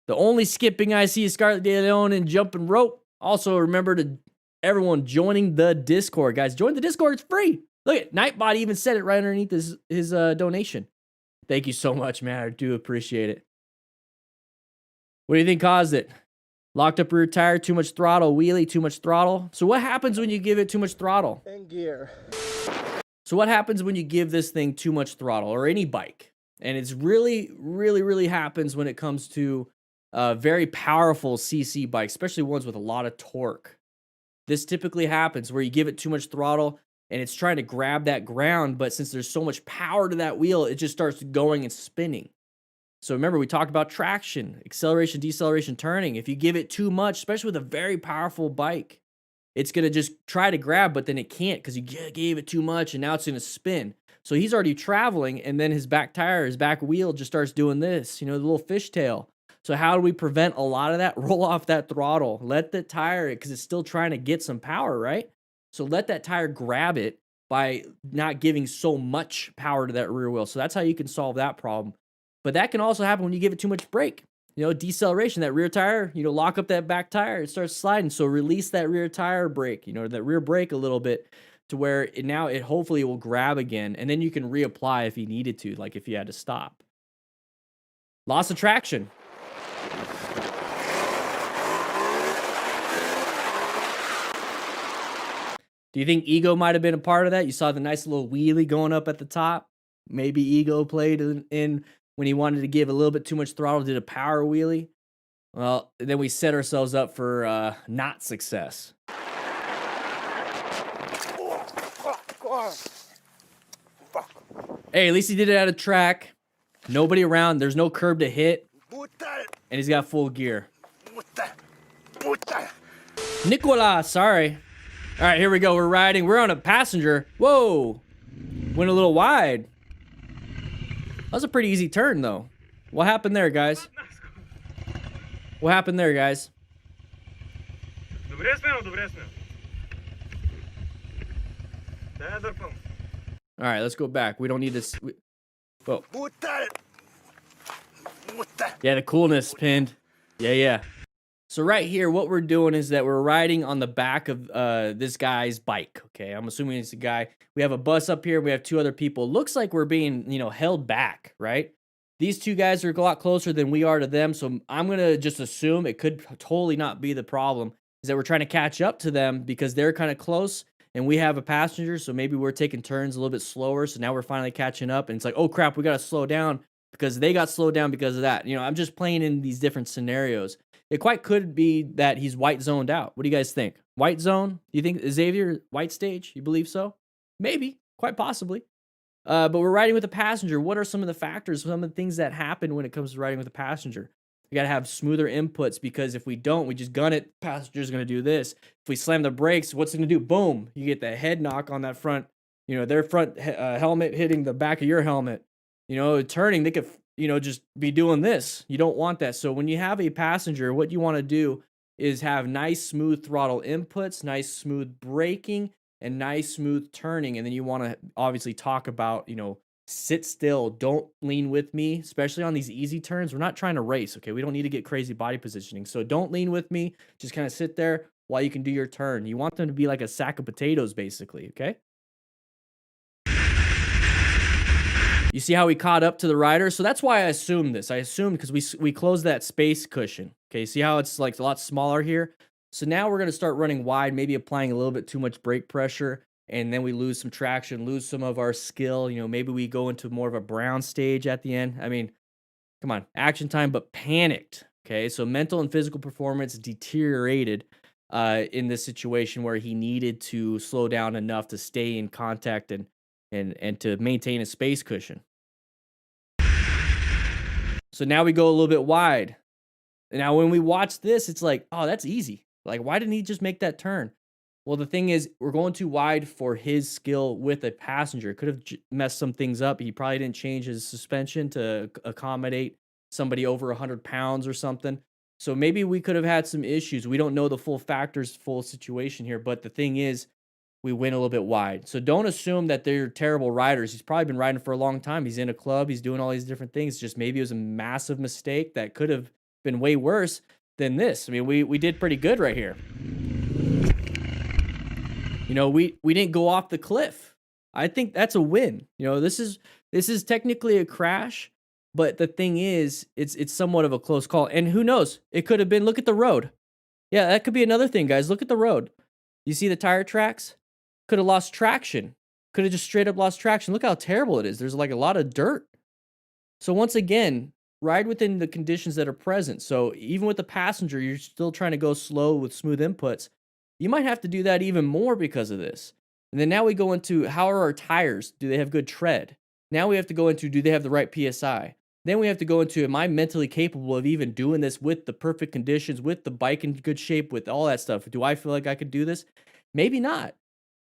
S3: The only skipping I see is Scarlett de Leon and jumping rope. Also, remember to everyone joining the Discord, guys. Join the Discord. It's free. Look at Nightbot even said it right underneath his donation. Thank you so much, man. I do appreciate it. What do you think caused it? Locked up rear tire, too much throttle, wheelie, too much throttle. So what happens when you give it too much throttle?
S5: And gear.
S3: So what happens when you give this thing too much throttle, or any bike? And it's really, really, really happens when it comes to very powerful CC bikes, especially ones with a lot of torque. This typically happens where you give it too much throttle and it's trying to grab that ground, but since there's so much power to that wheel, it just starts going and spinning. So remember, we talked about traction, acceleration, deceleration, turning. If you give it too much, especially with a very powerful bike, it's going to just try to grab, but then it can't because you gave it too much, and now it's going to spin. So he's already traveling, and then his back tire, his back wheel just starts doing this, the little fishtail. So how do we prevent a lot of that? Roll off that throttle. Let the tire, because it's still trying to get some power, right? So let that tire grab it by not giving so much power to that rear wheel. So that's how you can solve that problem. But that can also happen when you give it too much brake. You know, deceleration, that rear tire, you know, lock up that back tire, it starts sliding. So release that rear tire brake, you know, that rear brake a little bit to where now it hopefully will grab again. And then you can reapply if you needed to, like if you had to stop. Loss of traction. Do you think Ego might have been a part of that? You saw the nice little wheelie going up at the top. Maybe Ego played in when he wanted to give a little bit too much throttle, did a power wheelie. Well, then we set ourselves up for not success. Hey, at least he did it at a track. Nobody around. There's no curb to hit. And he's got full gear. Nicola, sorry. All right, here we go. We're riding. We're on a passenger. Whoa. Went a little wide. That was a pretty easy turn, though. What happened there, guys? What happened there, guys? All right, let's go back. We don't need this. Whoa. Yeah, the coolness pinned. Yeah. So right here, what we're doing is that we're riding on the back of this guy's bike. Okay, I'm assuming it's a guy. We have a bus up here. We have two other people. Looks like we're being, you know, held back, right? These two guys are a lot closer than we are to them. So I'm going to just assume it could totally not be the problem, is that we're trying to catch up to them because they're kind of close and we have a passenger. So maybe we're taking turns a little bit slower. So now we're finally catching up and it's like, oh crap, we got to slow down because they got slowed down because of that. You know, I'm just playing in these different scenarios. It quite could be that he's white zoned out. What do you guys think? White zone? You think Xavier white stage? You believe so? Maybe, quite possibly. But we're riding with a passenger. What are some of the factors, some of the things that happen when it comes to riding with a passenger? We got to have smoother inputs because if we don't, we just gun it. Passenger's going to do this. If we slam the brakes, what's it going to do? Boom. You get the head knock on that front, you know, their front helmet hitting the back of your helmet. You know, turning, they could, you know, just be doing this. You don't want that. So when you have a passenger, what you want to do is have nice, smooth throttle inputs, nice, smooth braking, and nice, smooth turning. And then you want to obviously talk about, you know, sit still, don't lean with me, especially on these easy turns. We're not trying to race, okay? We don't need to get crazy body positioning. So don't lean with me. Just kind of sit there while you can do your turn. You want them to be like a sack of potatoes, basically, okay? You see how we caught up to the rider? So that's why I assumed this. I assumed because we closed that space cushion. Okay, see how it's like a lot smaller here? So now we're going to start running wide, maybe applying a little bit too much brake pressure, and then we lose some traction, lose some of our skill. You know, maybe we go into more of a brown stage at the end. I mean, come on, action time, but panicked. Okay, so mental and physical performance deteriorated in this situation where he needed to slow down enough to stay in contact and to maintain a space cushion. So now we go a little bit wide. And now when we watch this, it's like, oh, that's easy. Like, why didn't he just make that turn? Well, the thing is, we're going too wide for his skill with a passenger. Could have messed some things up. He probably didn't change his suspension to accommodate somebody over 100 pounds or something. So maybe we could have had some issues. We don't know the full factors, full situation here. But the thing is, we went a little bit wide. So don't assume that they're terrible riders. He's probably been riding for a long time. He's in a club. He's doing all these different things. Just maybe it was a massive mistake that could have been way worse than this. I mean, we did pretty good right here. You know, we didn't go off the cliff. I think that's a win. You know, this is technically a crash, but the thing is, it's somewhat of a close call. And who knows? It could have been, look at the road. Yeah, that could be another thing, guys. Look at the road. You see the tire tracks? Could have lost traction. Could have just straight up lost traction. Look how terrible it is. There's like a lot of dirt. So once again, ride within the conditions that are present. So even with the passenger, you're still trying to go slow with smooth inputs. You might have to do that even more because of this. And then now we go into, how are our tires? Do they have good tread? Now we have to go into, do they have the right PSI? Then we have to go into, am I mentally capable of even doing this with the perfect conditions, with the bike in good shape, with all that stuff? Do I feel like I could do this? Maybe not.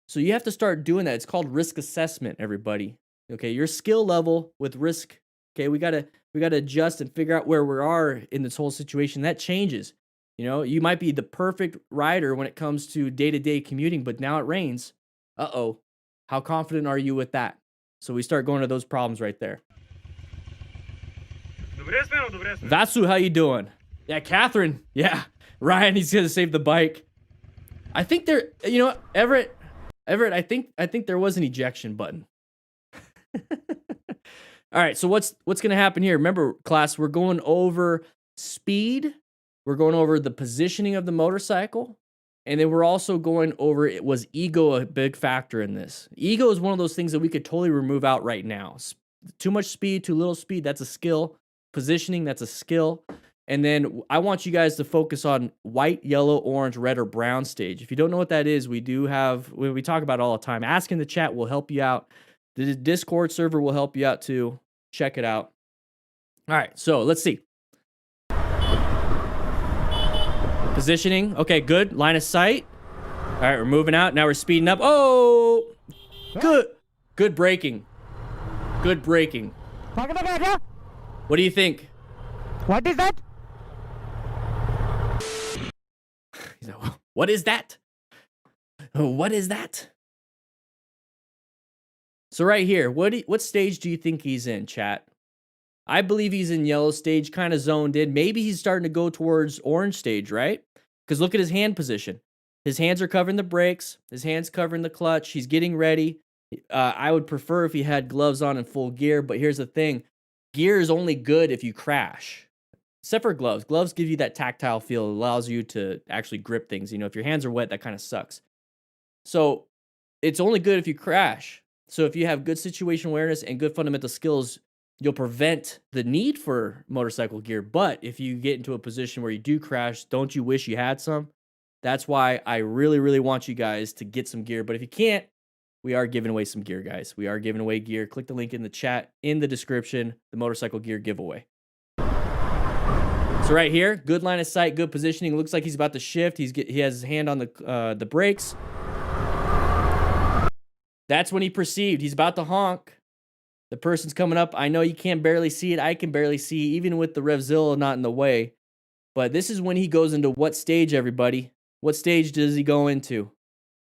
S3: So you have to start doing that. It's called risk assessment, everybody. Okay, your skill level with risk. Okay, we got to We got to adjust and figure out where we are in this whole situation. That changes. You know, you might be the perfect rider when it comes to day-to-day commuting, but now it rains. Uh-oh. How confident are you with that? So we start going to those problems right there. Vasu, how you doing? Yeah, Catherine. Yeah. Ryan, he's going to save the bike. I think there, you know, Everett, I think there was an ejection button. All right, so what's going to happen here? Remember, class, we're going over speed. We're going over the positioning of the motorcycle. And then we're also going over, was ego a big factor in this? Ego is one of those things that we could totally remove out right now. Too much speed, too little speed, that's a skill. Positioning, that's a skill. And then I want you guys to focus on white, yellow, orange, red, or brown stage. If you don't know what that is, we talk about it all the time. Ask in the chat will help you out. The Discord server will help you out too. Check it out. All right, so let's see. Positioning. Okay, good. Line of sight. All right, we're moving out. Now we're speeding up. Oh, good. Good braking. Good braking. What do you think?
S6: What is that?
S3: What is that? What is that? So right here, what stage do you think he's in, chat? I believe he's in yellow stage, kind of zoned in. Maybe he's starting to go towards orange stage, right? Because look at his hand position. His hands are covering the brakes. His hands covering the clutch. He's getting ready. I would prefer if he had gloves on in full gear, but here's the thing. Gear is only good if you crash. Except for gloves. Gloves give you that tactile feel. It allows you to actually grip things. You know, if your hands are wet, that kind of sucks. So it's only good if you crash. So if you have good situation awareness and good fundamental skills, you'll prevent the need for motorcycle gear. But if you get into a position where you do crash, don't you wish you had some? That's why I really, really want you guys to get some gear. But if you can't, we are giving away some gear, guys. We are giving away gear. Click the link in the chat, in the description, the motorcycle gear giveaway. So right here, good line of sight, good positioning. Looks like he's about to shift. He has his hand on the brakes. That's when he perceived. He's about to honk. The person's coming up. I know you can't barely see it. I can barely see, even with the Revzilla not in the way. But this is when he goes into what stage, everybody? What stage does he go into?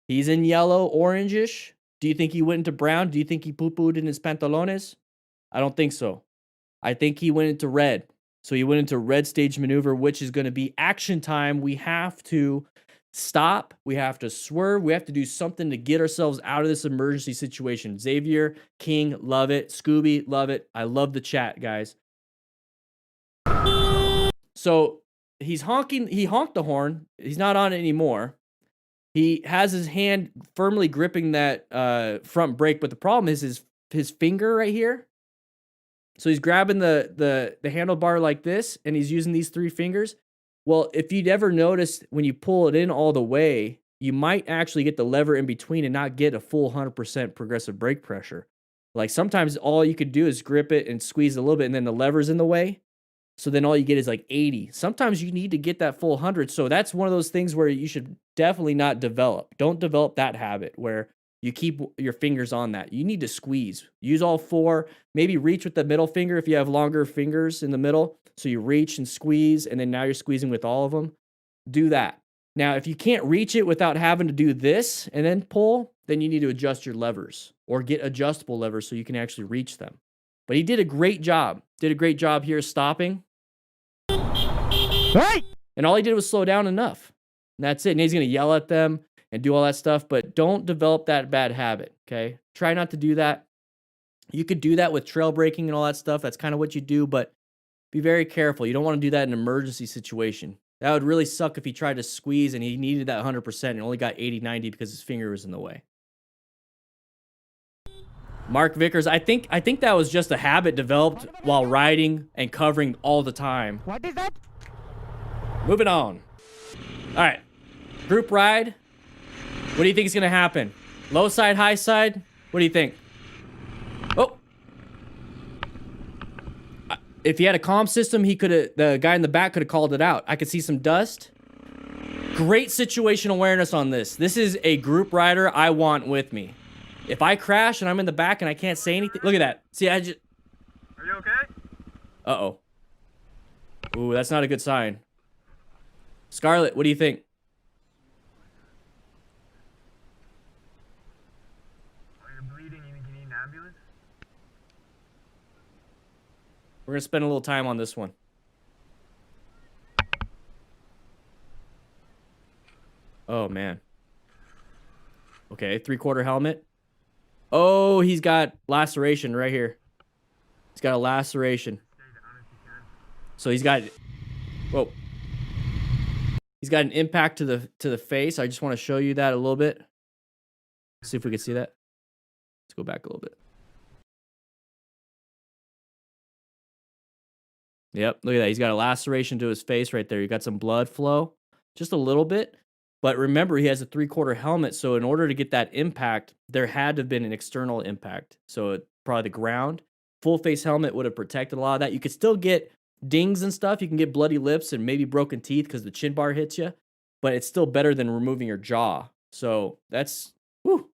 S3: He's in yellow, orangish. Do you think he went into brown? Do you think he poo-pooed in his pantalones? I don't think so. I think he went into red. So he went into red stage maneuver, which is going to be action time. We have to stop. We have to swerve. We have to do something to get ourselves out of this emergency situation. Xavier, King, love it. Scooby, love it. I love the chat, guys. So he's honking. He honked the horn. He's not on it anymore. He has his hand firmly gripping that front brake, but the problem is his finger right here. So he's grabbing the handlebar like this, and he's using these three fingers. Well, if you'd ever noticed when you pull it in all the way, you might actually get the lever in between and not get a full 100% progressive brake pressure. Like sometimes all you could do is grip it and squeeze a little bit, and then the lever's in the way. So then all you get is like 80. Sometimes you need to get that full 100. So that's one of those things where you should definitely not develop. Don't develop that habit where you keep your fingers on that. You need to squeeze. Use all four. Maybe reach with the middle finger if you have longer fingers in the middle. So you reach and squeeze, and then now you're squeezing with all of them. Do that. Now, if you can't reach it without having to do this and then pull, then you need to adjust your levers or get adjustable levers so you can actually reach them. But he did a great job. Did a great job here stopping.
S6: Hey!
S3: And all he did was slow down enough. And that's it. And he's going to yell at them and do all that stuff, but don't develop that bad habit, okay? Try not to do that. You could do that with trail braking and all that stuff. That's kind of what you do, but be very careful. You don't want to do that in an emergency situation. That would really suck if he tried to squeeze and he needed that 100% and only got 80, 90 because his finger was in the way. Mark Vickers, I think that was just a habit developed while riding and covering all the time.
S6: What is that?
S3: Moving on. All right. Group ride. What do you think is going to happen? Low side, high side? What do you think? Oh. If he had a comm system, the guy in the back could have called it out. I could see some dust. Great situation awareness on this. This is a group rider I want with me. If I crash and I'm in the back and I can't say anything, look at that. See,
S7: Are you okay?
S3: Uh-oh. Ooh, that's not a good sign. Scarlett, what do you think?
S6: Are you bleeding? You need an ambulance?
S3: We're gonna spend a little time on this one. Oh, man. Okay, 3/4 helmet. Oh, he's got laceration right here. He's got a laceration.
S6: Stay down if you can.
S3: So he's got, whoa. He's got an impact to the face. I just want to show you that a little bit. See if we can see that. Let's go back a little bit. Yep, look at that. He's got a laceration to his face right there. You got some blood flow, just a little bit. But remember, he has a 3/4 helmet, so in order to get that impact, there had to have been an external impact. So probably the ground. Full face helmet would have protected a lot of that. You could still get dings and stuff. You can get bloody lips and maybe broken teeth because the chin bar hits you, but it's still better than removing your jaw. So that's, whew.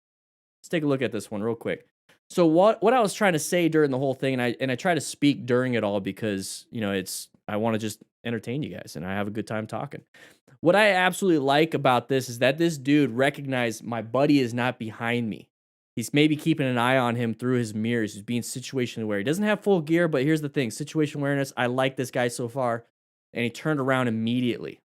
S3: Let's take a look at this one real quick. So what I was trying to say during the whole thing, and I try to speak during it all because, you know, I want to just entertain you guys and I have a good time talking. What I absolutely like about this is that this dude recognized my buddy is not behind me. He's maybe keeping an eye on him through his mirrors. He's being situationally aware. He doesn't have full gear, but here's the thing. Situation awareness, I like this guy so far. And he turned around immediately.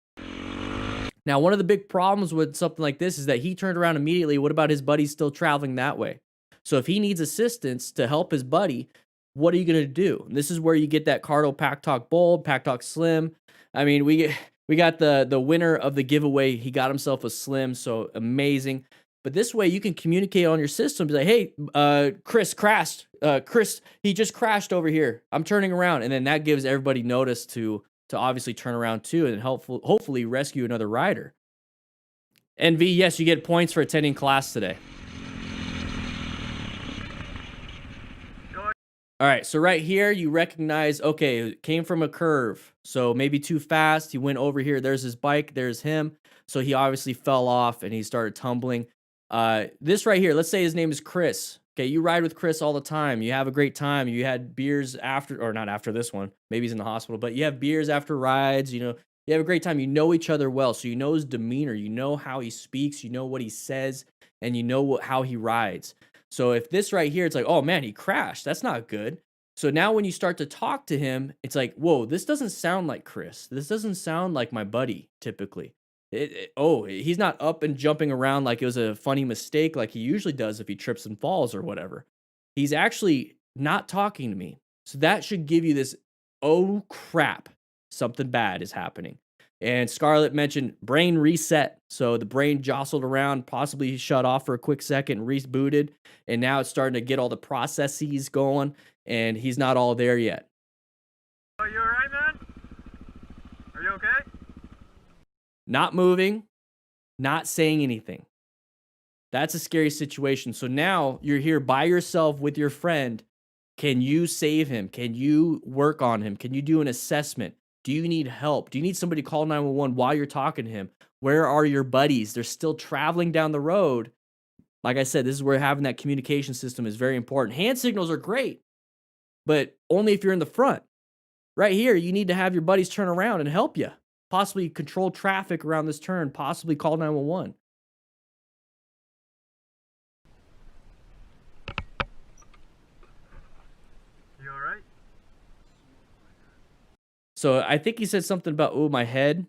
S3: Now, one of the big problems with something like this is that he turned around immediately. What about his buddy still traveling that way? So if he needs assistance to help his buddy, what are you going to do? And this is where you get that Cardo Pack Talk Bold, Pack Talk Slim. I mean, we got the winner of the giveaway. He got himself a Slim, so amazing. But this way you can communicate on your system. Be like, hey, Chris crashed. Chris, he just crashed over here. I'm turning around. And then that gives everybody notice to obviously turn around too and hopefully rescue another rider. NV, yes, you get points for attending class today. All right, so right here, you recognize, okay, it came from a curve. So maybe too fast. He went over here. There's his bike. There's him. So he obviously fell off and he started tumbling. This right here, let's say his name is Chris. Okay, you ride with Chris all the time. You have a great time. You had beers after, or not after this one. Maybe he's in the hospital, but you have beers after rides. You know, you have a great time. You know each other well. So you know his demeanor. You know how he speaks. You know what he says. And you know how he rides. So if this right here, it's like, oh man, he crashed. That's not good. So now when you start to talk to him, it's like, whoa, this doesn't sound like Chris. This doesn't sound like my buddy typically. He's not up and jumping around like it was a funny mistake like he usually does if he trips and falls or whatever. He's actually not talking to me. So that should give you this, oh crap, something bad is happening. And Scarlett mentioned brain reset. So the brain jostled around, possibly shut off for a quick second, rebooted, and now it's starting to get all the processes going, and he's not all there yet.
S6: Are you alright, man? Are you okay?
S3: Not moving, not saying anything. That's a scary situation. So now you're here by yourself with your friend. Can you save him? Can you work on him? Can you do an assessment? Do you need help? Do you need somebody to call 911 while you're talking to him? Where are your buddies? They're still traveling down the road. Like I said, this is where having that communication system is very important. Hand signals are great, but only if you're in the front. Right here, you need to have your buddies turn around and help you. Possibly control traffic around this turn. Possibly call 911.
S6: You alright?
S3: So I think he said something about, oh, my head.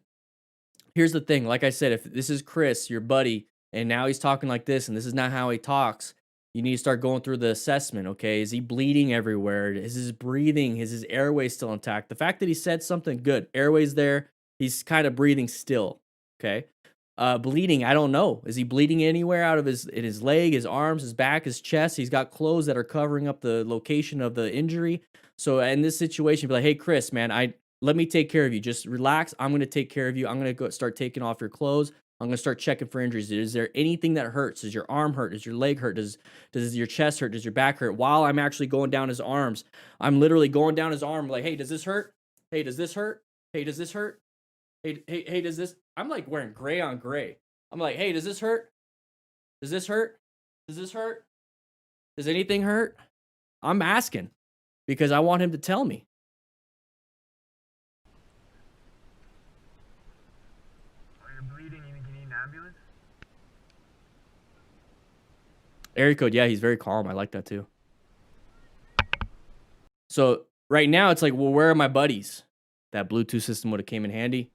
S3: Here's the thing. Like I said, if this is Chris, your buddy, and now he's talking like this, and this is not how he talks, you need to start going through the assessment, okay? Is he bleeding everywhere? Is his breathing, is his airway still intact? The fact that he said something, good. Airway's there. He's kind of breathing still, okay? Bleeding, I don't know. Is he bleeding anywhere out of his leg, his arms, his back, his chest? He's got clothes that are covering up the location of the injury. So in this situation, be like, hey, Chris, man, let me take care of you. Just relax. I'm going to take care of you. I'm going to go start taking off your clothes. I'm going to start checking for injuries. Is there anything that hurts? Does your arm hurt? Does your leg hurt? Does your chest hurt? Does your back hurt? While I'm actually going down his arms, I'm literally going down his arm like, hey, does this hurt? Hey, does this hurt? Hey, does this hurt? Hey, does this? I'm like wearing gray on gray. I'm like, hey, does this hurt? Does this hurt? Does this hurt? Does anything hurt? I'm asking because I want him to tell me.
S6: ambulance?
S3: Area code, yeah, he's very calm. I like that too. So right now it's like, well, where are my buddies? That Bluetooth system would have came in handy.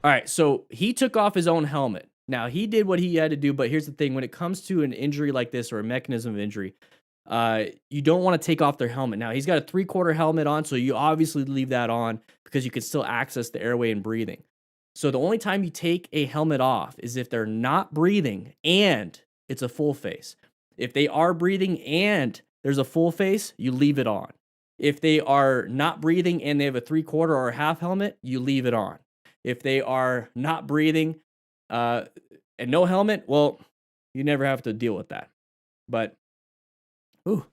S3: All right, so he took off his own helmet. Now, he did what he had to do, but here's the thing. When it comes to an injury like this or a mechanism of injury, you don't want to take off their helmet. Now, he's got a 3/4 helmet on, so you obviously leave that on because you can still access the airway and breathing. So the only time you take a helmet off is if they're not breathing and it's a full face. If they are breathing and there's a full face, you leave it on. If they are not breathing and they have a 3/4 or a half helmet, you leave it on. If they are not breathing and no helmet, well, you never have to deal with that. But, ooh,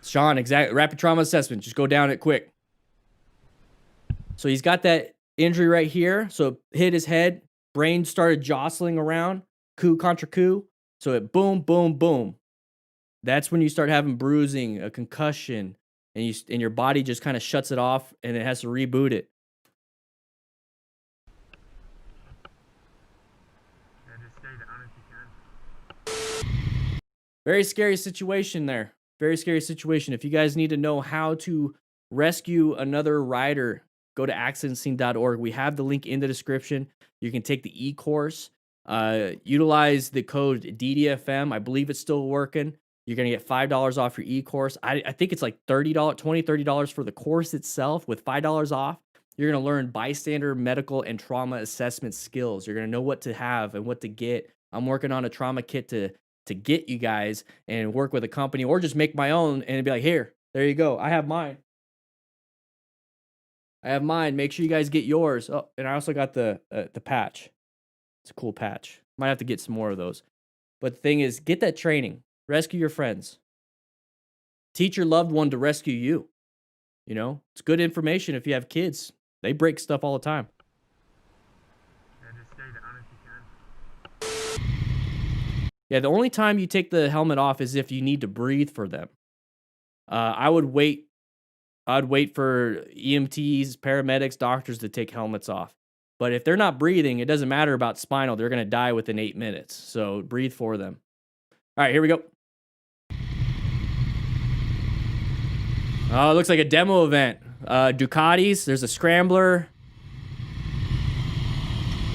S3: Sean, exact rapid trauma assessment. Just go down it quick. So he's got that injury right here. So it hit his head, brain started jostling around, coup contra coup. So it boom, boom, boom. That's when you start having bruising, a concussion, and your body just kind of shuts it off and it has to reboot it.
S6: Yeah, just stay down if you can.
S3: Very scary situation there. Very scary situation. If you guys need to know how to rescue another rider, go to accidentscene.org. We have the link in the description. You can take the e-course. Utilize the code DDFM. I believe it's still working. You're going to get $5 off your e-course. I think it's like $30 for the course itself. With $5 off, you're going to learn bystander, medical, and trauma assessment skills. You're going to know what to have and what to get. I'm working on a trauma kit to get you guys and work with a company or just make my own and be like, here, there you go. I have mine. Make sure you guys get yours. Oh, and I also got the patch. It's a cool patch. Might have to get some more of those. But the thing is, get that training. Rescue your friends. Teach your loved one to rescue you. You know, it's good information if you have kids. They break stuff all the time.
S6: Yeah, just stay down if you can.
S3: Yeah, the only time you take the helmet off is if you need to breathe for them. I would wait. I'd wait for EMTs, paramedics, doctors to take helmets off. But if they're not breathing, it doesn't matter about spinal. They're going to die within 8 minutes. So breathe for them. All right, here we go. Oh, it looks like a demo event. Ducatis, there's a scrambler.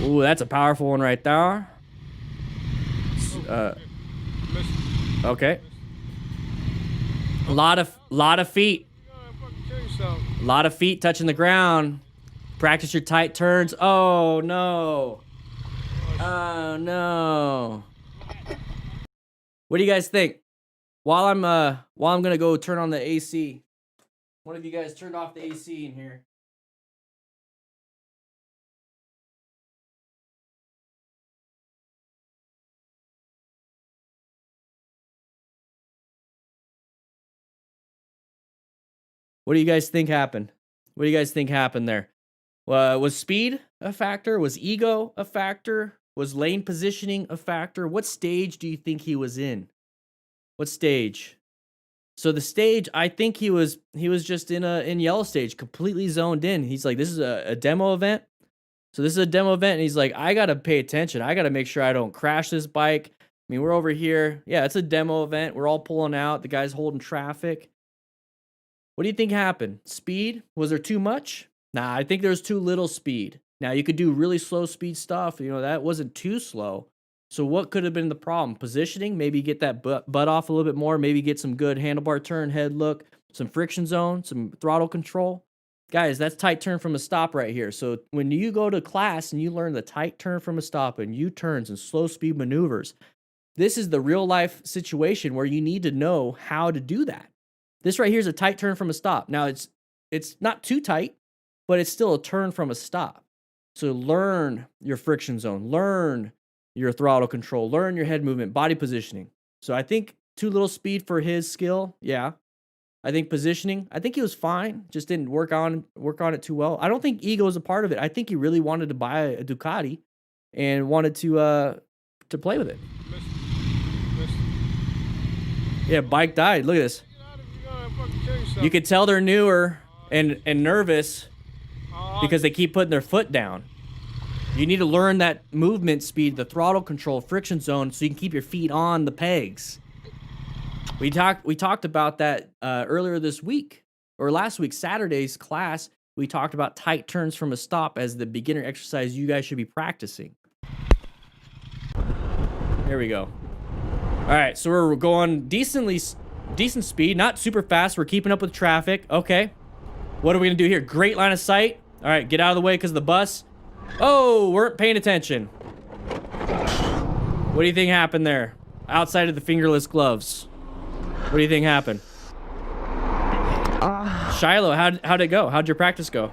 S3: Ooh, that's a powerful one right there. Okay. A lot of feet. A lot of feet touching the ground. Practice your tight turns. Oh no. Oh no. What do you guys think? While I'm gonna go turn on the AC. One of you guys turned off the AC in here. What do you guys think happened? What do you guys think happened there? Was speed a factor? Was ego a factor? Was lane positioning a factor? What stage do you think he was in? What stage? So the stage, I think he was just in yellow stage, completely zoned in. He's like, this is a demo event. So this is a demo event, and he's like, I gotta pay attention. I gotta make sure I don't crash this bike. I mean, we're over here. Yeah, it's a demo event. We're all pulling out. The guy's holding traffic. What do you think happened? Speed? Was there too much? Nah, I think there was too little speed. Now, you could do really slow speed stuff. You know, that wasn't too slow. So what could have been the problem? Positioning? Maybe get that butt off a little bit more. Maybe get some good handlebar turn, head look, some friction zone, some throttle control. Guys, that's tight turn from a stop right here. So when you go to class and you learn the tight turn from a stop and U-turns and slow speed maneuvers, this is the real life situation where you need to know how to do that. This right here is a tight turn from a stop. Now, it's not too tight, but it's still a turn from a stop. So learn your friction zone, learn your throttle control, learn your head movement, body positioning. So I think too little speed for his skill. Yeah. I think positioning, I think he was fine, just didn't work on it too well. I don't think ego is a part of it. I think he really wanted to buy a Ducati and wanted to play with it. Yeah, bike died. Look at this. You could tell they're newer and nervous because they keep putting their foot down. You need to learn that movement speed, the throttle control, friction zone, so you can keep your feet on the pegs. We talked about that earlier this week, or last week, Saturday's class. We talked about tight turns from a stop as the beginner exercise you guys should be practicing. There we go. All right, so we're going decent speed, not super fast. We're keeping up with traffic. Okay. What are we gonna do here? Great line of sight. All right, get out of the way because of the bus. Oh, weren't paying attention. What do you think happened there? Outside of the fingerless gloves. What do you think happened? Shiloh, how'd it go? How'd your practice go?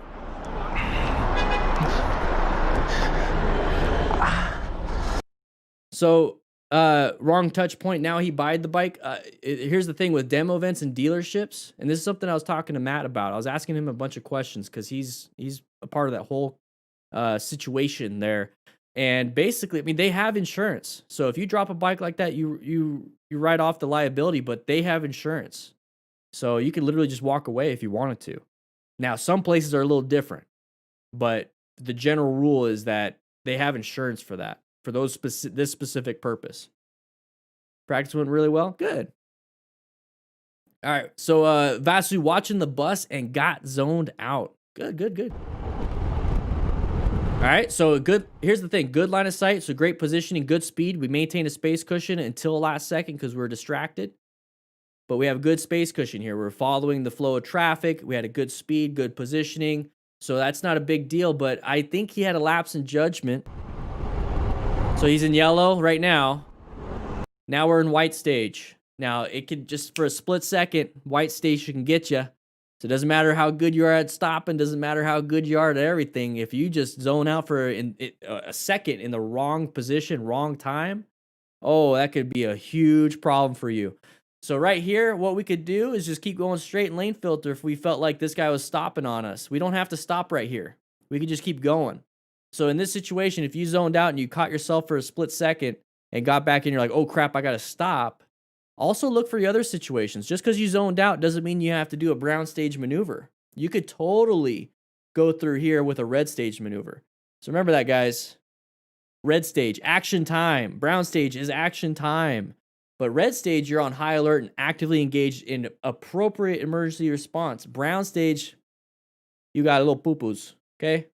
S3: So, wrong touch point. Now he buyed the bike. Here's the thing with demo events and dealerships, and this is something I was talking to Matt about. I was asking him a bunch of questions because he's a part of that whole situation there. And basically, I mean, they have insurance. So if you drop a bike like that, you write off the liability, but they have insurance. So you can literally just walk away if you wanted to. Now, some places are a little different, but the general rule is that they have insurance for that, for this specific purpose. Practice went really well. Good. All right. So Vasu watching the bus and got zoned out. Good. All right, so good. Here's the thing. Good line of sight, so great positioning, good speed. We maintain a space cushion until last second because we're distracted. But we have good space cushion here. We're following the flow of traffic. We had a good speed, good positioning. So that's not a big deal, but I think he had a lapse in judgment. So he's in yellow right now. Now we're in white stage. Now, it could just for a split second, white stage can get you. So it doesn't matter how good you are at stopping, doesn't matter how good you are at everything. If you just zone out for a second in the wrong position, wrong time, oh, that could be a huge problem for you. So right here, what we could do is just keep going straight in lane filter if we felt like this guy was stopping on us. We don't have to stop right here. We could just keep going. So in this situation, if you zoned out and you caught yourself for a split second and got back in, you're like, oh crap, I got to stop. Also look for the other situations. Just because you zoned out doesn't mean you have to do a brown stage maneuver. You could totally go through here with a red stage maneuver. So remember that, guys. Red stage, action time. Brown stage is action time. But red stage, you're on high alert and actively engaged in appropriate emergency response. Brown stage, you got a little poo-poos, okay?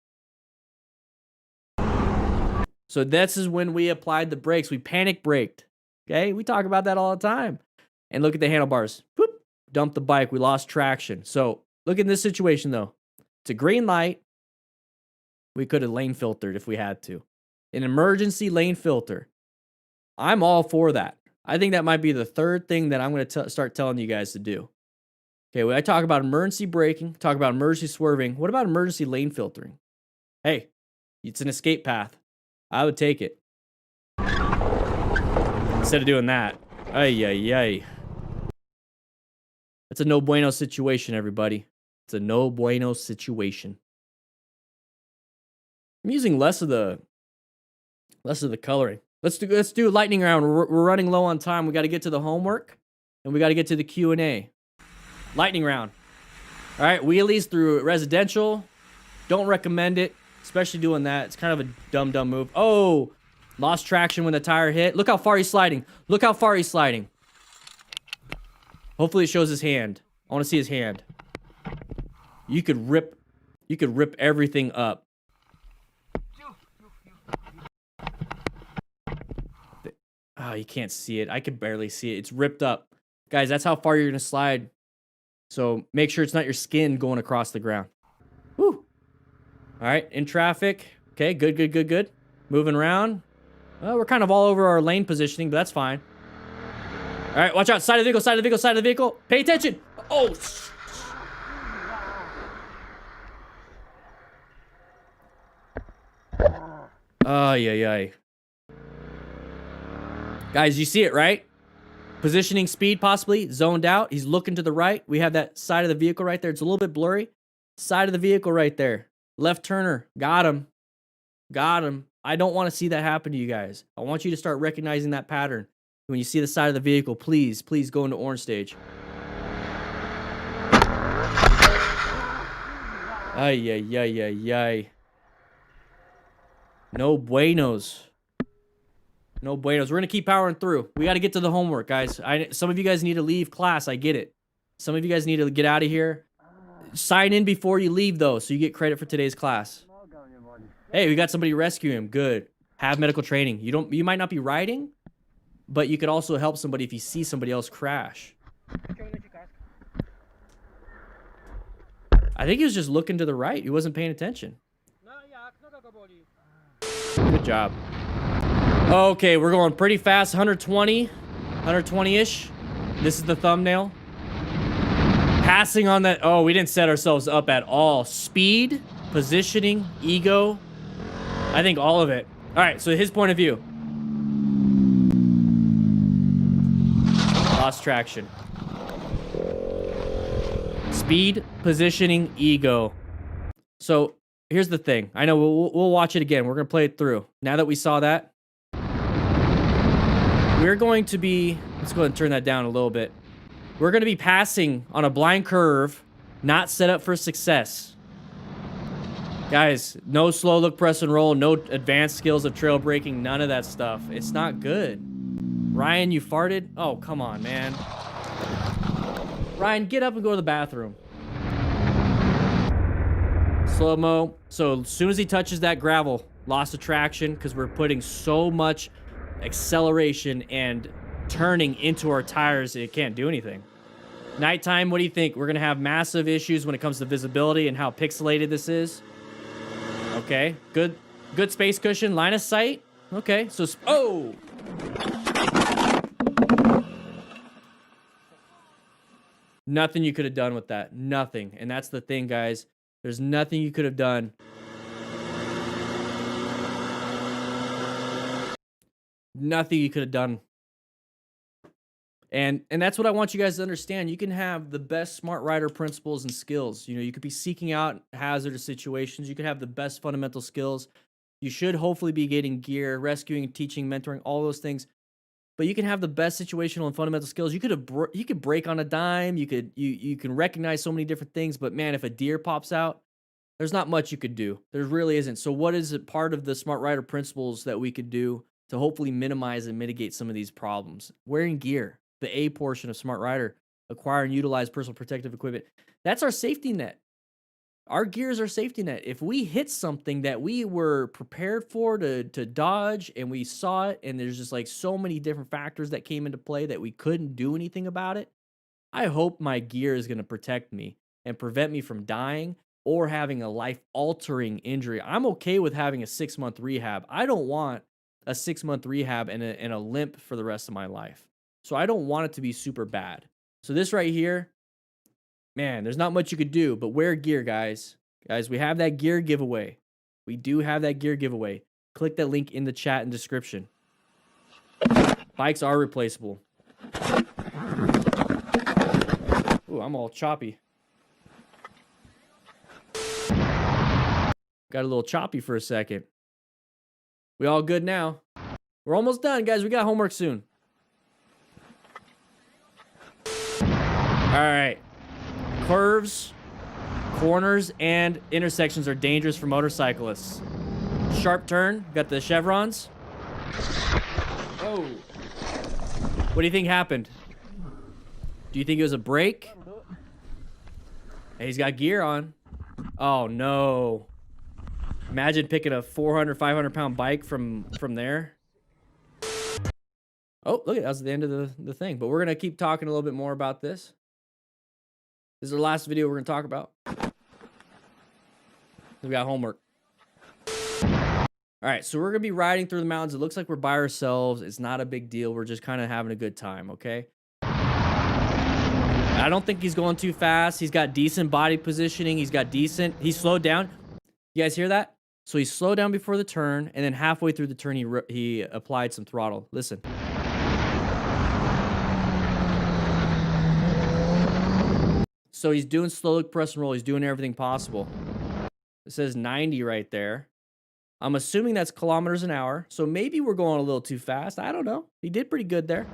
S3: So this is when we applied the brakes. We panic braked. Okay, we talk about that all the time. And look at the handlebars. Whoop, dump the bike. We lost traction. So look at this situation, though. It's a green light. We could have lane filtered if we had to. An emergency lane filter. I'm all for that. I think that might be the third thing that I'm going to start telling you guys to do. Okay, when I talk about emergency braking, talk about emergency swerving, what about emergency lane filtering? Hey, it's an escape path. I would take it. Instead of doing that. Ay. It's a no bueno situation, everybody. It's a no bueno situation. I'm using less of the coloring. Let's do lightning round. We're running low on time. We got to get to the homework and we got to get to the Q&A. Lightning round. All right, wheelies through residential. Don't recommend it, especially doing that. It's kind of a dumb move. Oh, lost traction when the tire hit. Look how far he's sliding. Look how far he's sliding. Hopefully it shows his hand. I want to see his hand. You could rip everything up. Oh, you can't see it. I could barely see it. It's ripped up. Guys, that's how far you're going to slide. So make sure it's not your skin going across the ground. Woo. All right, in traffic. Okay, good. Moving around. Well, we're kind of all over our lane positioning, but that's fine. All right, watch out. Side of the vehicle. Pay attention. Oh. Ay. Guys, you see it, right? Positioning speed possibly, zoned out. He's looking to the right. We have that side of the vehicle right there. It's a little bit blurry. Side of the vehicle right there. Left turner. Got him. I don't want to see that happen to you guys. I want you to start recognizing that pattern. When you see the side of the vehicle, please go into orange stage. Ay. No buenos. No buenos. We're gonna keep powering through. We got to get to the homework, guys. Some of you guys need to leave class. I get it. Some of you guys need to get out of here. Sign in before you leave, though, so you get credit for today's class. Hey, we got somebody rescue him. Good. Have medical training. You might not be riding, but you could also help somebody if you see somebody else crash. I think he was just looking to the right. He wasn't paying attention. Good job. Okay, we're going pretty fast. 120-ish. This is the thumbnail. Passing on that. Oh, we didn't set ourselves up at all. Speed, positioning, ego. I think all of it. All right, so his point of view. Lost traction. Speed, positioning, ego. So here's the thing. I know we'll watch it again. We're going to play it through. Now that we saw that, we're going to be... Let's go ahead and turn that down a little bit. We're going to be passing on a blind curve, not set up for success. Guys, no slow look, press, and roll, no advanced skills of trail braking, none of that stuff. It's not good. Ryan, you farted? Oh, come on, man. Ryan, get up and go to the bathroom. Slow-mo. So as soon as he touches that gravel, lost of traction because we're putting so much acceleration and turning into our tires, it can't do anything. Nighttime, what do you think? We're going to have massive issues when it comes to visibility and how pixelated this is. Okay, good space cushion, line of sight. Okay, so, oh! Nothing you could have done with that. Nothing. And that's the thing, guys. There's nothing you could have done. Nothing you could have done. And that's what I want you guys to understand. You can have the best smart rider principles and skills. You know, you could be seeking out hazardous situations. You could have the best fundamental skills. You should hopefully be getting gear, rescuing, teaching, mentoring, all those things. But you can have the best situational and fundamental skills. You could brake on a dime. You can recognize so many different things. But man, if a deer pops out, there's not much you could do. There really isn't. So what is it part of the smart rider principles that we could do to hopefully minimize and mitigate some of these problems? Wearing gear. The A portion of Smart Rider, acquire and utilize personal protective equipment. That's our safety net. Our gear is our safety net. If we hit something that we were prepared for to dodge and we saw it and there's just like so many different factors that came into play that we couldn't do anything about it, I hope my gear is going to protect me and prevent me from dying or having a life-altering injury. I'm okay with having a 6-month rehab. I don't want a 6-month rehab and a limp for the rest of my life. So I don't want it to be super bad. So this right here, man, there's not much you could do, but wear gear, guys. Guys, we have that gear giveaway. We do have that gear giveaway. Click that link in the chat and description. Bikes are replaceable. Ooh, I'm all choppy. Got a little choppy for a second. We all good now? We're almost done, guys. We got homework soon. All right. Curves, corners, and intersections are dangerous for motorcyclists. Sharp turn. Got the chevrons. Oh. What do you think happened? Do you think it was a brake? Hey, he's got gear on. Oh, no. Imagine picking a 400, 500-pound bike from there. Oh, look, that was the end of the thing. But we're going to keep talking a little bit more about this. This is the last video we're going to talk about. We got homework. All right, so we're going to be riding through the mountains. It looks like we're by ourselves. It's not a big deal. We're just kind of having a good time, okay? I don't think he's going too fast. He's got decent body positioning. He's slowed down. You guys hear that? So he slowed down before the turn, and then halfway through the turn, he applied some throttle. Listen. So he's doing slow look, press, and roll. He's doing everything possible. It says 90 right there. I'm assuming that's kilometers an hour. So maybe we're going a little too fast. I don't know. He did pretty good there.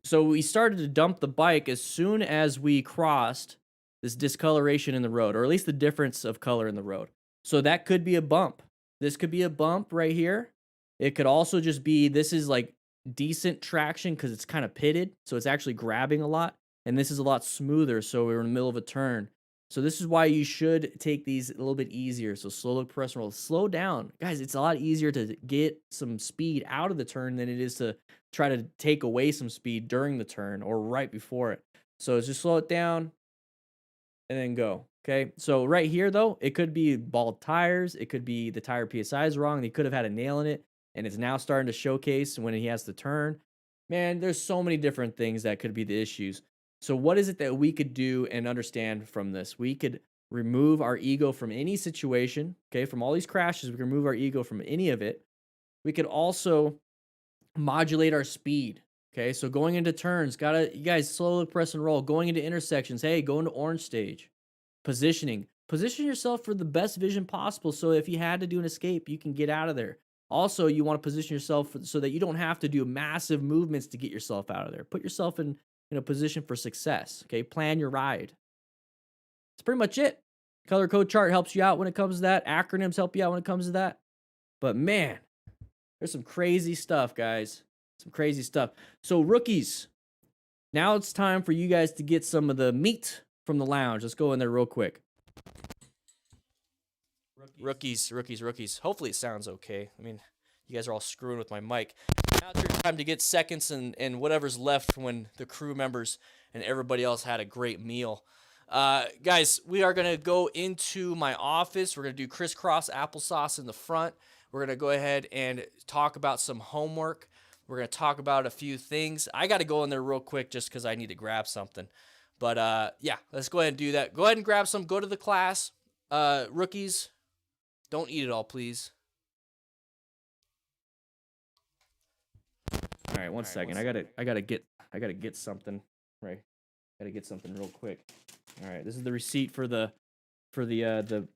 S3: So we started to dump the bike as soon as we crossed this discoloration in the road, or at least the difference of color in the road. So that could be a bump. This could be a bump right here. It could also just be, this is like decent traction because it's kind of pitted. So it's actually grabbing a lot. And this is a lot smoother. So we're in the middle of a turn. So this is why you should take these a little bit easier. So slow look, press and roll. Slow down. Guys, it's a lot easier to get some speed out of the turn than it is to try to take away some speed during the turn or right before it. So just slow it down and then go. Okay, so right here, though, it could be bald tires. It could be the tire PSI is wrong. They could have had a nail in it, and it's now starting to showcase when he has to turn. Man, there's so many different things that could be the issues. So what is it that we could do and understand from this? We could remove our ego from any situation, okay? From all these crashes, we can remove our ego from any of it. We could also modulate our speed, okay? So going into turns, you guys slowly press and roll. Going into intersections, hey, go into orange stage. Positioning. Position yourself for the best vision possible so if you had to do an escape, you can get out of there. Also, you want to position yourself so that you don't have to do massive movements to get yourself out of there. Put yourself in a position for success, okay? Plan your ride. That's pretty much it. Color code chart helps you out when it comes to that. Acronyms help you out when it comes to that. But man, there's some crazy stuff, guys. Some crazy stuff. So rookies, now it's time for you guys to get some of the meat from the lounge. Let's go in there real quick.
S4: Rookies. Hopefully it sounds okay. I mean, you guys are all screwing with my mic. Now it's your time to get seconds and whatever's left when the crew members and everybody else had a great meal. Guys, we are going to go into my office. We're going to do crisscross applesauce in the front. We're going to go ahead and talk about some homework. We're going to talk about a few things. I got to go in there real quick just because I need to grab something. But, yeah, let's go ahead and do that. Go ahead and grab some. Go to the class. Rookies, don't eat it all, please.
S3: All right, one second. I gotta get something. Right. Gotta get something real quick. All right, this is the receipt for the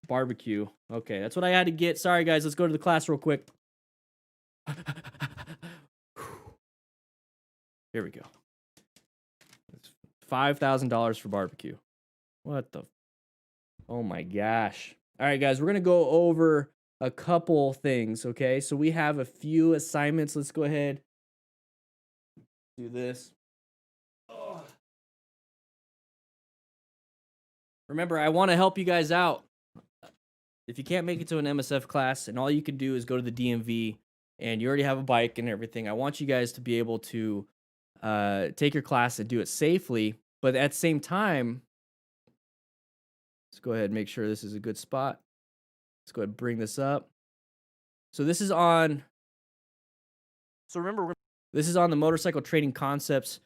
S3: barbecue. Okay, that's what I had to get. Sorry, guys. Let's go to the class real quick. Here we go. $5,000 for barbecue. What the? Oh my gosh. All right, guys, we're going to go over a couple things, okay? So we have a few assignments. Let's go ahead. Do this. Oh. Remember, I want to help you guys out. If you can't make it to an MSF class and all you can do is go to the DMV and you already have a bike and everything, I want you guys to be able to take your class and do it safely, but at the same time, let's go ahead and make sure this is a good spot. Let's go ahead and bring this up. So this is on. So remember, this is on the Motorcycle Training Concepts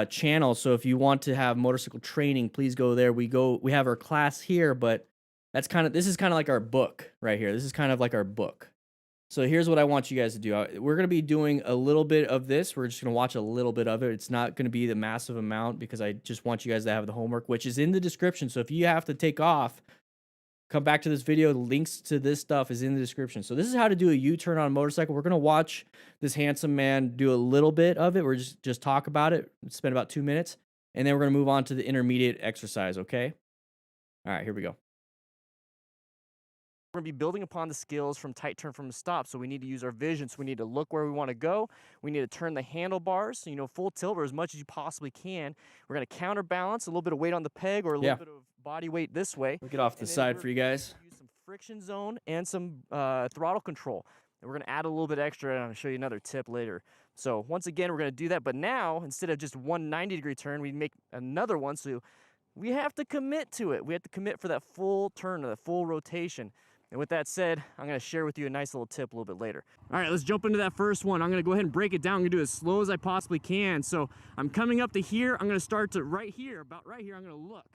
S3: channel. So if you want to have motorcycle training, please go there. We have our class here, but this is kind of like our book right here. This is kind of like our book. So here's what I want you guys to do. We're going to be doing a little bit of this. We're just going to watch a little bit of it. It's not going to be the massive amount because I just want you guys to have the homework, which is in the description. So if you have to take off, come back to this video. The links to this stuff is in the description. So this is how to do a U-turn on a motorcycle. We're going to watch this handsome man do a little bit of it. We're just talk about it, spend about 2 minutes, and then we're going to move on to the intermediate exercise, okay? All right, here we go.
S1: We're going to be building upon the skills from tight turn from a stop, so we need to use our vision. So we need to look where we want to go. We need to turn the handlebars, full tilt or as much as you possibly can. We're going to counterbalance, a little bit of weight on the peg or a little bit of body weight this way.
S3: We'll get off the side for you guys.
S1: Use some friction zone and some throttle control. And we're going to add a little bit extra, and I'm going to show you another tip later. So once again, we're going to do that, but now instead of just one 90-degree turn, we make another one. So we have to commit to it. We have to commit for that full turn, or the full rotation. And with that said, I'm going to share with you a nice little tip a little bit later. All right, let's jump into that first one. I'm going to go ahead and break it down. I'm going to do it as slow as I possibly can. So I'm coming up to here. I'm going to start to right here. About right here, I'm going to look.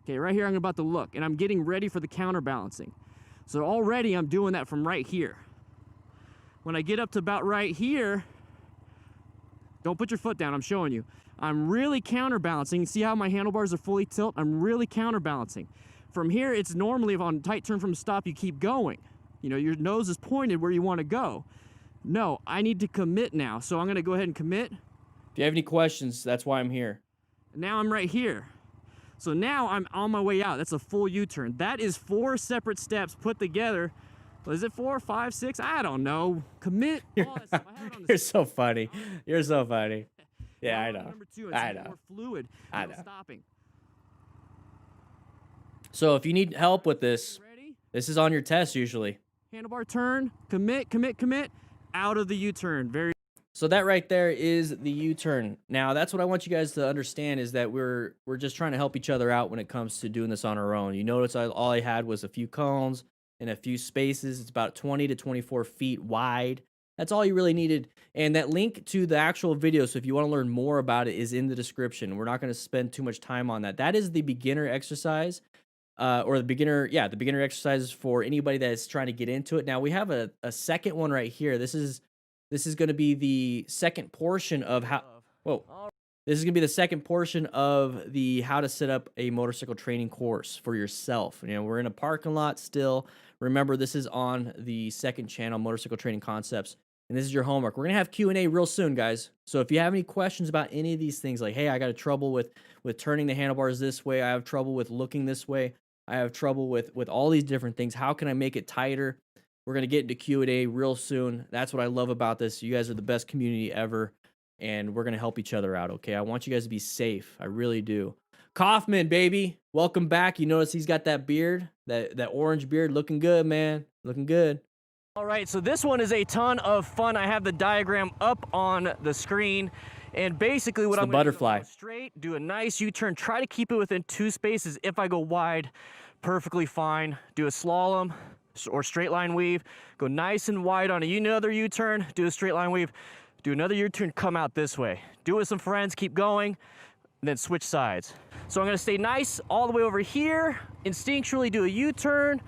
S1: Okay, right here, I'm about to look. And I'm getting ready for the counterbalancing. So already I'm doing that from right here. When I get up to about right here, don't put your foot down. I'm showing you. I'm really counterbalancing. See how my handlebars are fully tilt? I'm really counterbalancing. From here, it's normally on tight turn from stop, you keep going. Your nose is pointed where you want to go. No, I need to commit now. So I'm going to go ahead and commit.
S3: If you have any questions, that's why I'm here.
S1: Now I'm right here. So now I'm on my way out. That's a full U-turn. That is 4 separate steps put together. Was it 4, 5, 6? I don't know. Commit. All that stuff. I have it on the
S3: You're so funny. You're so funny. Yeah, I know.
S1: Number 2, it's
S3: I
S1: a
S3: know.
S1: more fluid.
S3: I
S1: no
S3: know.
S1: stopping.
S3: So if you need help with this,
S1: Ready?
S3: this is on your test usually.
S1: Handlebar turn. Commit, commit, commit. Out of the U-turn. Very
S3: So that right there is the U-turn. Now that's what I want you guys to understand is that we're just trying to help each other out when it comes to doing this on our own. You notice all I had was a few cones and a few spaces. It's about 20 to 24 feet wide. That's all you really needed. And that link to the actual video, so if you want to learn more about it, is in the description. We're not going to spend too much time on that. That is the beginner exercise. Or the beginner exercises for anybody that's trying to get into it. Now we have a second one right here. This is going to be the second portion of how. Whoa. This is going to be the second portion of the how to set up a motorcycle training course for yourself. You know, we're in a parking lot still. Remember, this is on the second channel, Motorcycle Training Concepts, and this is your homework. We're going to have Q&A real soon, guys. So if you have any questions about any of these things, like, hey, I got a trouble with turning the handlebars this way, I have trouble with looking this way, I have trouble with all these different things. How can I make it tighter? We're going to get into Q&A real soon. That's what I love about this. You guys are the best community ever, and we're going to help each other out, okay? I want you guys to be safe. I really do. Kaufman, baby, welcome back. You notice he's got that beard, that orange beard, looking good, man. Looking good.
S1: All right, so this one is a ton of fun. I have the diagram up on the screen. And basically what
S3: It's the
S1: I'm gonna do is
S3: butterfly.
S1: go straight, do a nice U-turn, try to keep it within 2 spaces. If I go wide, perfectly fine. Do a slalom or straight line weave. Go nice and wide on another U-turn, do a straight line weave, do another U-turn, come out this way. Do it with some friends, keep going, and then switch sides. So I'm gonna stay nice all the way over here, instinctually do a U-turn,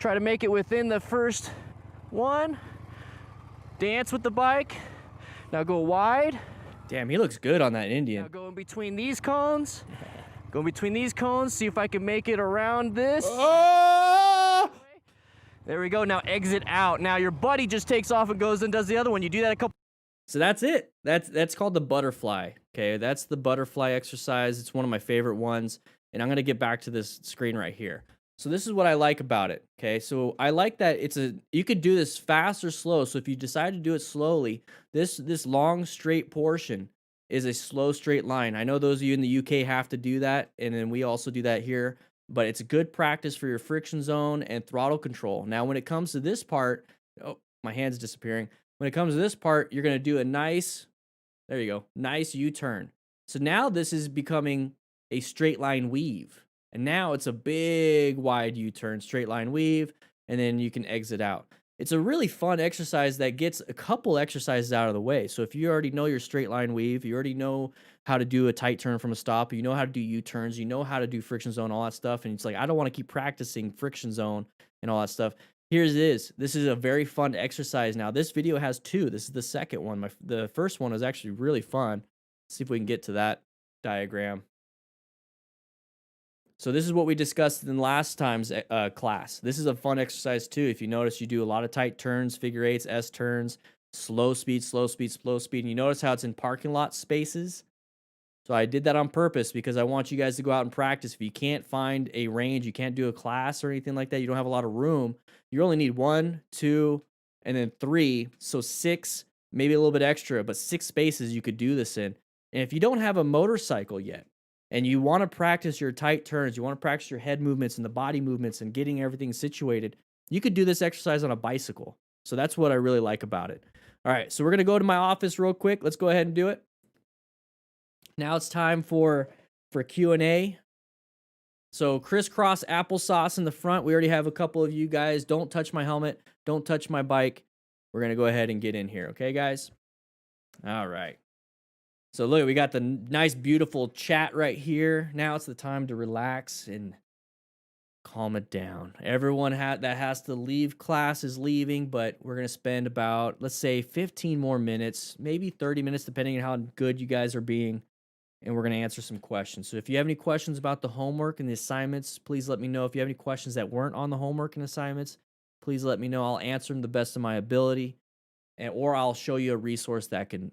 S1: try to make it within the first one, dance with the bike, now go wide,
S3: Damn, he looks good on that
S1: now
S3: Indian.
S1: go in between these cones, go in between these cones, see if I can make it around this.
S3: Oh!
S1: There we go, now exit out. Now your buddy just takes off and goes and does the other one. You do that a couple
S3: So that's it. That's called the butterfly. Okay, that's the butterfly exercise. It's one of my favorite ones, and I'm gonna get back to this screen right here. So this is what I like about it. Okay, so I like that you could do this fast or slow. So if you decide to do it slowly, this long straight portion is a slow straight line. I know those of you in the UK have to do that, and then we also do that here. But it's a good practice for your friction zone and throttle control. Now, when it comes to this part, oh, my hand's disappearing. When it comes to this part, you're going to do a nice, there you go, nice U-turn. So now this is becoming a straight line weave. And now it's a big wide U-turn, straight line weave, and then you can exit out. It's a really fun exercise that gets a couple exercises out of the way. So if you already know your straight line weave, you already know how to do a tight turn from a stop, you know how to do U-turns, you know how to do friction zone, all that stuff, and it's like, I don't want to keep practicing friction zone and all that stuff. Here it is. This is a very fun exercise. Now, this video has 2. This is the second one. The first one was actually really fun. Let's see if we can get to that diagram. So this is what we discussed in last time's class. This is a fun exercise too. If you notice, you do a lot of tight turns, figure eights, S turns, slow speed, slow speed, slow speed. And you notice how it's in parking lot spaces? So I did that on purpose because I want you guys to go out and practice. If you can't find a range, you can't do a class or anything like that, you don't have a lot of room, you only need 1, 2, and then 3. So 6, maybe a little bit extra, but 6 spaces you could do this in. And if you don't have a motorcycle yet, and you want to practice your tight turns, you want to practice your head movements and the body movements and getting everything situated, you could do this exercise on a bicycle. So that's what I really like about it. All right, so we're going to go to my office real quick. Let's go ahead and do it. Now it's time for Q&A. So crisscross applesauce in the front. We already have a couple of you guys. Don't touch my helmet. Don't touch my bike. We're going to go ahead and get in here. Okay, guys? All right. So look, we got the nice, beautiful chat right here. Now it's the time to relax and calm it down. Everyone that has to leave class is leaving, but we're going to spend about, let's say, 15 more minutes, maybe 30 minutes, depending on how good you guys are being. And we're going to answer some questions. So if you have any questions about the homework and the assignments, please let me know. If you have any questions that weren't on the homework and assignments, please let me know. I'll answer them the best of my ability, or I'll show you a resource that can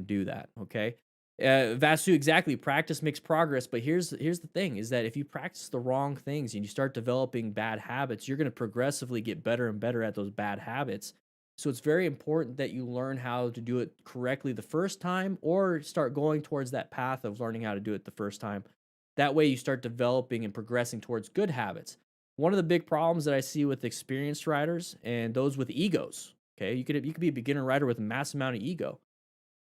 S3: do that, okay? Vasu, exactly. Practice makes progress. But here's the thing: is that if you practice the wrong things and you start developing bad habits, you're going to progressively get better and better at those bad habits. So it's very important that you learn how to do it correctly the first time, or start going towards that path of learning how to do it the first time. That way, you start developing and progressing towards good habits. One of the big problems that I see with experienced riders and those with egos, okay, you could be a beginner rider with a massive amount of ego,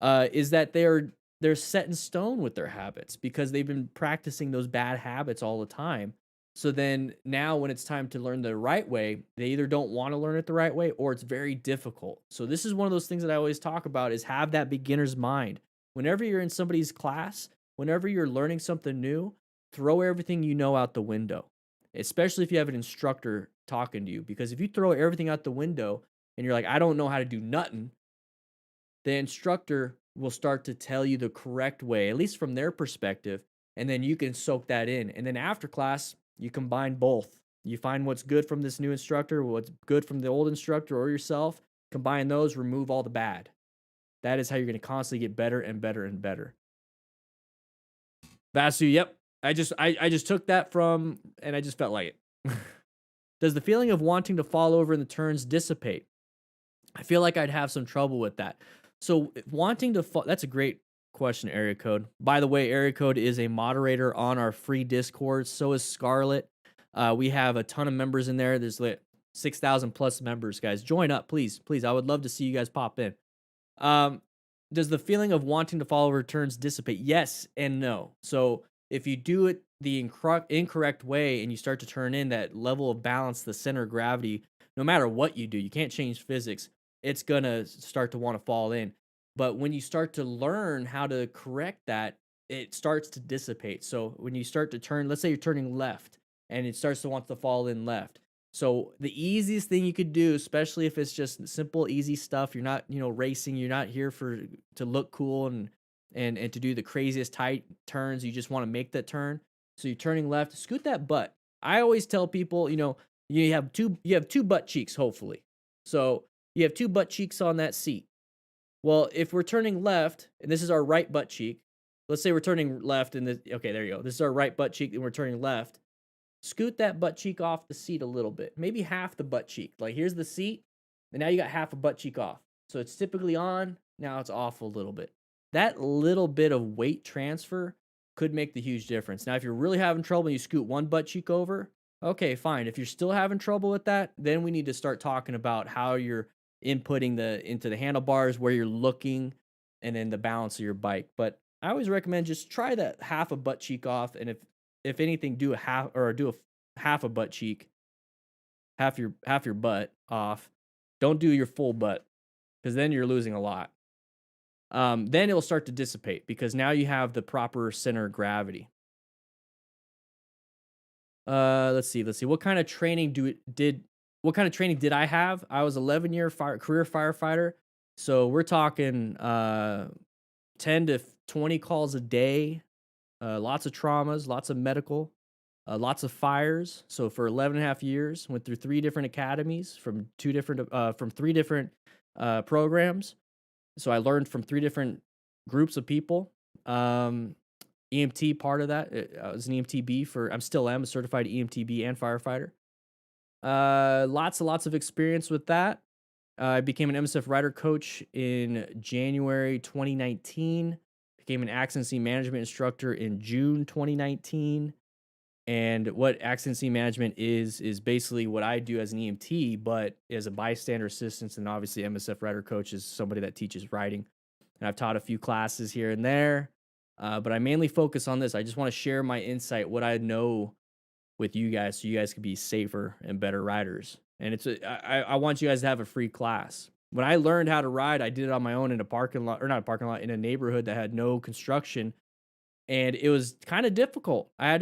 S3: is that they're set in stone with their habits because they've been practicing those bad habits all the time. So then now when it's time to learn the right way, they either don't want to learn it the right way or it's very difficult. So this is one of those things that I always talk about is have that beginner's mind. Whenever you're in somebody's class, whenever you're learning something new, throw everything you know out the window, especially if you have an instructor talking to you. Because if you throw everything out the window and you're like, I don't know how to do nothing, the instructor will start to tell you the correct way, at least from their perspective, and then you can soak that in. And then after class, you combine both. You find what's good from this new instructor, what's good from the old instructor or yourself, combine those, remove all the bad. That is how you're going to constantly get better and better and better. Vasu, yep. I just took that from, and I just felt like it. Does the feeling of wanting to fall over in the turns dissipate? I feel like I'd have some trouble with that. So wanting to fall, that's a great question, Area Code. By the way, Area Code is a moderator on our free Discord. So is Scarlet. We have a ton of members in there. There's like 6,000 plus members, guys. Join up, please. Please, I would love to see you guys pop in. Does the feeling of wanting to follow returns dissipate? Yes and no. So if you do it the incorrect way and you start to turn in that level of balance, the center of gravity, no matter what you do, you can't change physics. It's going to start to want to fall in. But when you start to learn how to correct that, it starts to dissipate. So when you start to turn, let's say you're turning left and it starts to want to fall in left. So the easiest thing you could do, especially if it's just simple, easy stuff, you're not, racing, you're not here to look cool and to do the craziest tight turns. You just want to make that turn. So you're turning left, scoot that butt. I always tell people, you have two butt cheeks, hopefully. So you have two butt cheeks on that seat. Well, if we're turning left, and this is our right butt cheek, let's say we're turning left and okay, there you go. This is our right butt cheek and we're turning left. Scoot that butt cheek off the seat a little bit, maybe half the butt cheek. Like here's the seat, and now you got half a butt cheek off. So it's typically on, now it's off a little bit. That little bit of weight transfer could make the huge difference. Now, if you're really having trouble and you scoot one butt cheek over, okay, fine. If you're still having trouble with that, then we need to start talking about how you're inputting into the handlebars, where you're looking, and then the balance of your bike. But I always recommend just try that half a butt cheek off, and if anything, do a half a butt cheek, half your butt off. Don't do your full butt, because then you're losing a lot. Then it'll start to dissipate because now you have the proper center of gravity. Let's see. What kind of training did I have? I was 11-year career firefighter. So we're talking 10 to 20 calls a day, lots of traumas, lots of medical, lots of fires. So for 11 and a half years, went through 3 different academies from 3 different programs. So I learned from 3 different groups of people. EMT part of that. I was an EMTB I'm still am a certified EMTB and firefighter. Lots of experience with that. I became an MSF rider coach in January 2019. Became an accident scene management instructor in June 2019. And what accident scene management is basically what I do as an EMT, but as a bystander assistant, and obviously MSF rider coach is somebody that teaches riding. And I've taught a few classes here and there, but I mainly focus on this. I just want to share my insight, what I know with you guys, so you guys can be safer and better riders. And I want you guys to have a free class. When I learned how to ride, I did it on my own in a parking lot, or not a parking lot, in a neighborhood that had no construction. And it was kind of difficult. I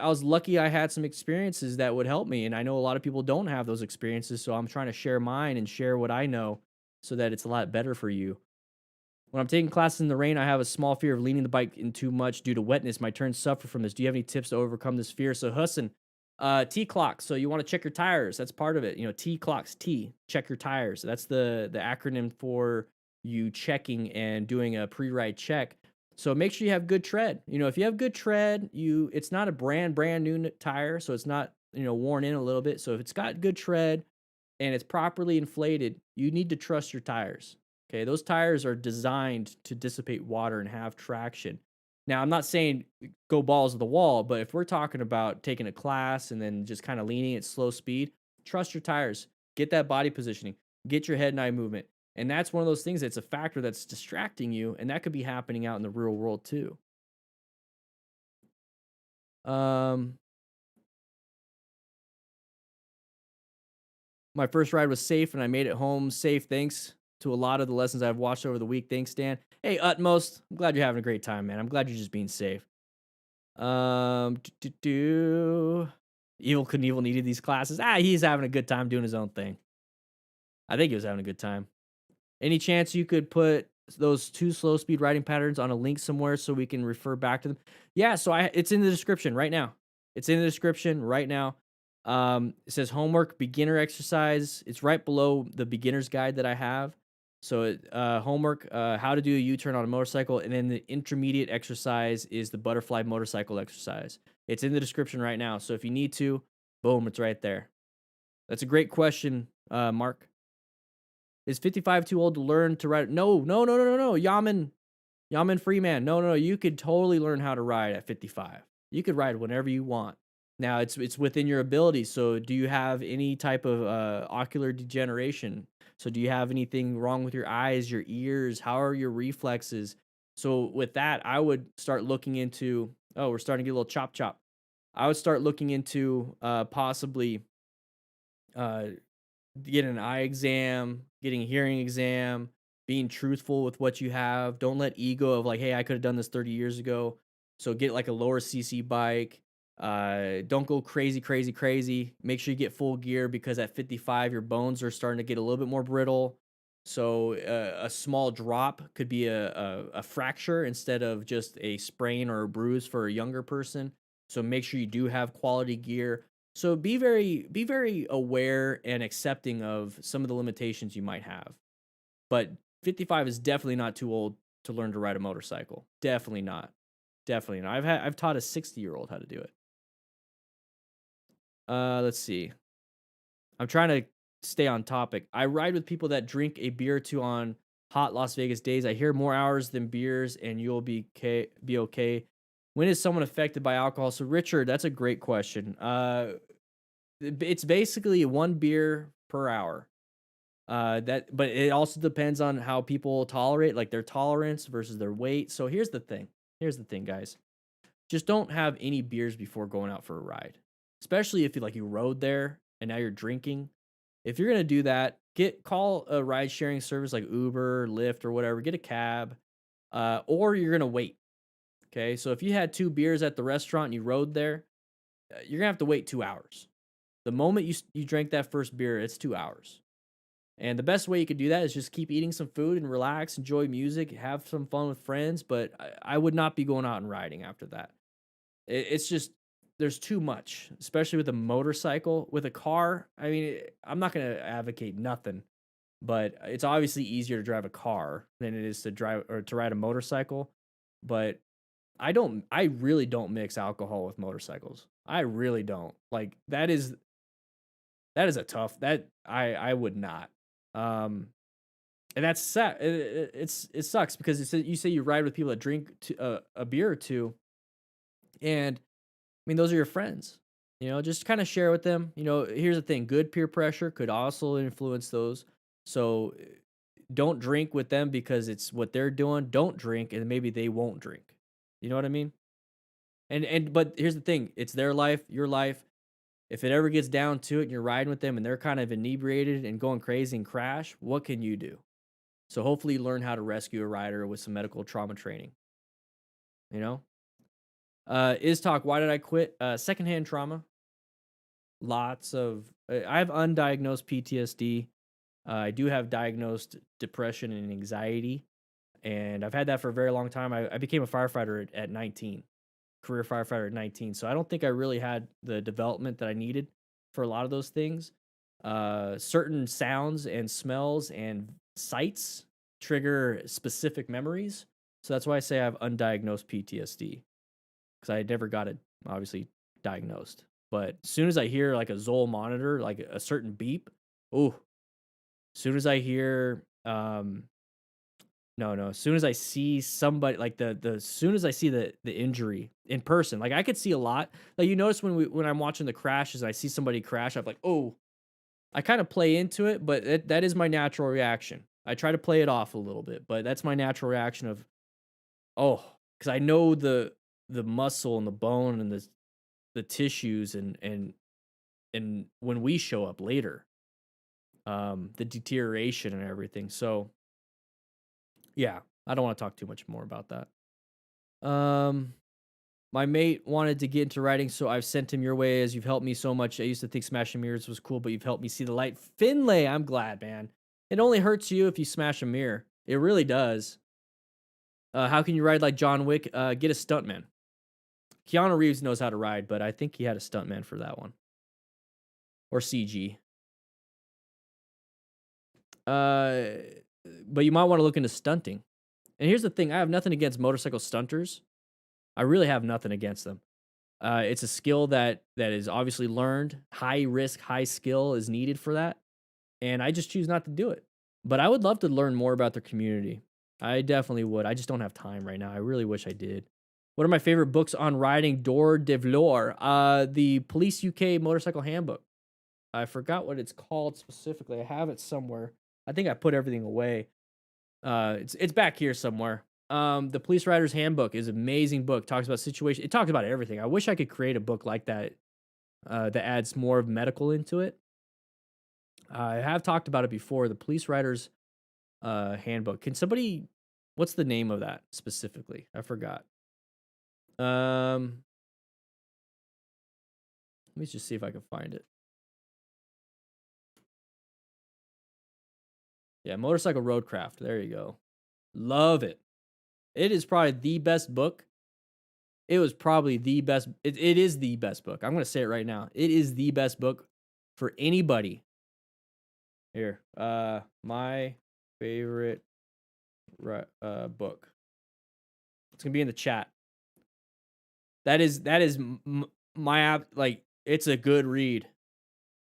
S3: was lucky I had some experiences that would help me. And I know a lot of people don't have those experiences. So I'm trying to share mine and share what I know so that it's a lot better for you. When I'm taking classes in the rain, I have a small fear of leaning the bike in too much due to wetness. My turns suffer from this. Do you have any tips to overcome this fear? So Hussein, T-clocks. So you want to check your tires. That's part of it. T-clocks, check your tires. That's the acronym for you checking and doing a pre-ride check. So make sure you have good tread. You know, if you have good tread, it's not a brand new tire, so it's not, worn in a little bit. So if it's got good tread and it's properly inflated, you need to trust your tires. Okay, those tires are designed to dissipate water and have traction. Now, I'm not saying go balls to the wall, but if we're talking about taking a class and then just kind of leaning at slow speed, trust your tires. Get that body positioning, get your head and eye movement. And that's one of those things that's a factor that's distracting you, and that could be happening out in the real world too. My first ride was safe, and I made it home safe thanks to a lot of the lessons I've watched over the week. Thanks, Dan. Hey, Utmost, I'm glad you're having a great time, man. I'm glad you're just being safe. Evil Knievel needed these classes. He's having a good time doing his own thing. I think he was having a good time. Any chance you could put those 2 slow speed riding patterns on a link somewhere so we can refer back to them? Yeah, so it's in the description right now. It's in the description right now. It says homework beginner exercise. It's right below the beginner's guide that I have. So homework, how to do a U-turn on a motorcycle, and then the intermediate exercise is the butterfly motorcycle exercise. It's in the description right now. So if you need to, boom, it's right there. That's a great question, Mark. Is 55 too old to learn to ride? No. Yaman Freeman. No. You could totally learn how to ride at 55. You could ride whenever you want. Now it's within your ability. So do you have any type of ocular degeneration? So do you have anything wrong with your eyes, your ears? How are your reflexes? So with that, I would start looking into, we're starting to get a little chop. I would start looking into possibly getting an eye exam, getting a hearing exam, being truthful with what you have. Don't let ego of like, hey, I could have done this 30 years ago. So get like a lower CC bike. Don't go crazy. Make sure you get full gear, because at 55, your bones are starting to get a little bit more brittle. So a small drop could be a fracture instead of just a sprain or a bruise for a younger person. So make sure you do have quality gear. So be very aware and accepting of some of the limitations you might have. But 55 is definitely not too old to learn to ride a motorcycle. Definitely not. I've taught a 60-year-old how to do it. Let's see. I'm trying to stay on topic. I ride with people that drink a beer or two on hot Las Vegas days. I hear more hours than beers, and you'll be okay. When is someone affected by alcohol? So Richard, that's a great question. It's basically 1 beer per hour. But it also depends on how people tolerate, like their tolerance versus their weight. So here's the thing, guys. Just don't have any beers before going out for a ride, especially if you rode there and now you're drinking. If you're gonna do that, call a ride sharing service like Uber, Lyft, or whatever. Get a cab, or you're gonna wait. Okay, so if you had 2 beers at the restaurant and you rode there, you're gonna have to wait 2 hours. The moment you drank that first beer, it's 2 hours. And the best way you could do that is just keep eating some food and relax, enjoy music, have some fun with friends. But I would not be going out and riding after that. It's just, there's too much, especially with a motorcycle. With a car, I mean, I'm not going to advocate nothing, but it's obviously easier to drive a car than it is to drive or to ride a motorcycle. But I really don't mix alcohol with motorcycles. I really don't. Like that is a tough, that I would not. And that's sad. It sucks because you say you ride with people that drink a beer or two, and I mean those are your friends. Just kind of share with them. Here's the thing: good peer pressure could also influence those. So don't drink with them because it's what they're doing. Don't drink, and maybe they won't drink. You know what I mean? But here's the thing: it's their life, your life. If it ever gets down to it and you're riding with them and they're kind of inebriated and going crazy and crash, what can you do? So hopefully you learn how to rescue a rider with some medical trauma training. Is talk, why did I quit? Secondhand trauma. Lots of, I have undiagnosed PTSD. I do have diagnosed depression and anxiety. And I've had that for a very long time. I became a firefighter at 19. Career firefighter at 19. So I don't think I really had the development that I needed for a lot of those things. Certain sounds and smells and sights trigger specific memories. So that's why I say I have undiagnosed PTSD, because I never got it obviously diagnosed. But as soon as I hear like a Zoll monitor, like a certain beep, oh, as soon as I hear, no, as soon as I see somebody, like the as soon as I see the injury in person, like I could see a lot. Like you notice when I'm watching the crashes, I see somebody crash, I'm like, oh, I kind of play into it, but that is my natural reaction. I try to play it off a little bit, but that's my natural reaction of, oh, because I know the muscle and the bone and the tissues and when we show up later, the deterioration and everything. So yeah, I don't want to talk too much more about that. My mate wanted to get into writing, so I've sent him your way as you've helped me so much. I used to think smashing mirrors was cool, but you've helped me see the light. Finlay, I'm glad, man. It only hurts you if you smash a mirror. It really does. How can you ride like John Wick? Get a stuntman. Keanu Reeves knows how to ride, but I think he had a stuntman for that one. Or CG. But you might want to look into stunting. And here's the thing, I have nothing against motorcycle stunters. I really have nothing against them. It's a skill that is obviously learned. High risk, high skill is needed for that. And I just choose not to do it. But I would love to learn more about their community. I definitely would. I just don't have time right now. I really wish I did. What are my favorite books on riding? Dor Devlor. The Police UK Motorcycle Handbook. I forgot what it's called specifically. I have it somewhere. I think I put everything away. It's back here somewhere. The Police Rider's Handbook is an amazing book. Talks about situation. It talks about everything. I wish I could create a book like that that adds more of medical into it. I have talked about it before. The Police Rider's Handbook. Can somebody? What's the name of that specifically? I forgot. Let me just see if I can find it. Yeah, Motorcycle Roadcraft. There you go. Love it. It is probably the best book. It was probably the best. It is the best book. I'm going to say it right now. It is the best book for anybody. Here. My favorite book. It's going to be in the chat. That is my app. Like, it's a good read.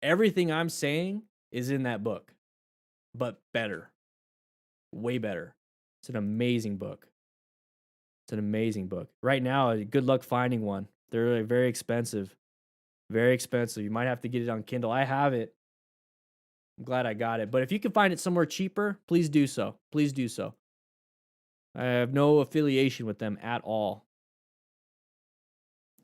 S3: Everything I'm saying is in that book, but better. Way better. It's an amazing book. It's an amazing book. Right now, good luck finding one. They're very expensive. Very expensive. You might have to get it on Kindle. I have it. I'm glad I got it. But if you can find it somewhere cheaper, please do so. Please do so. I have no affiliation with them at all.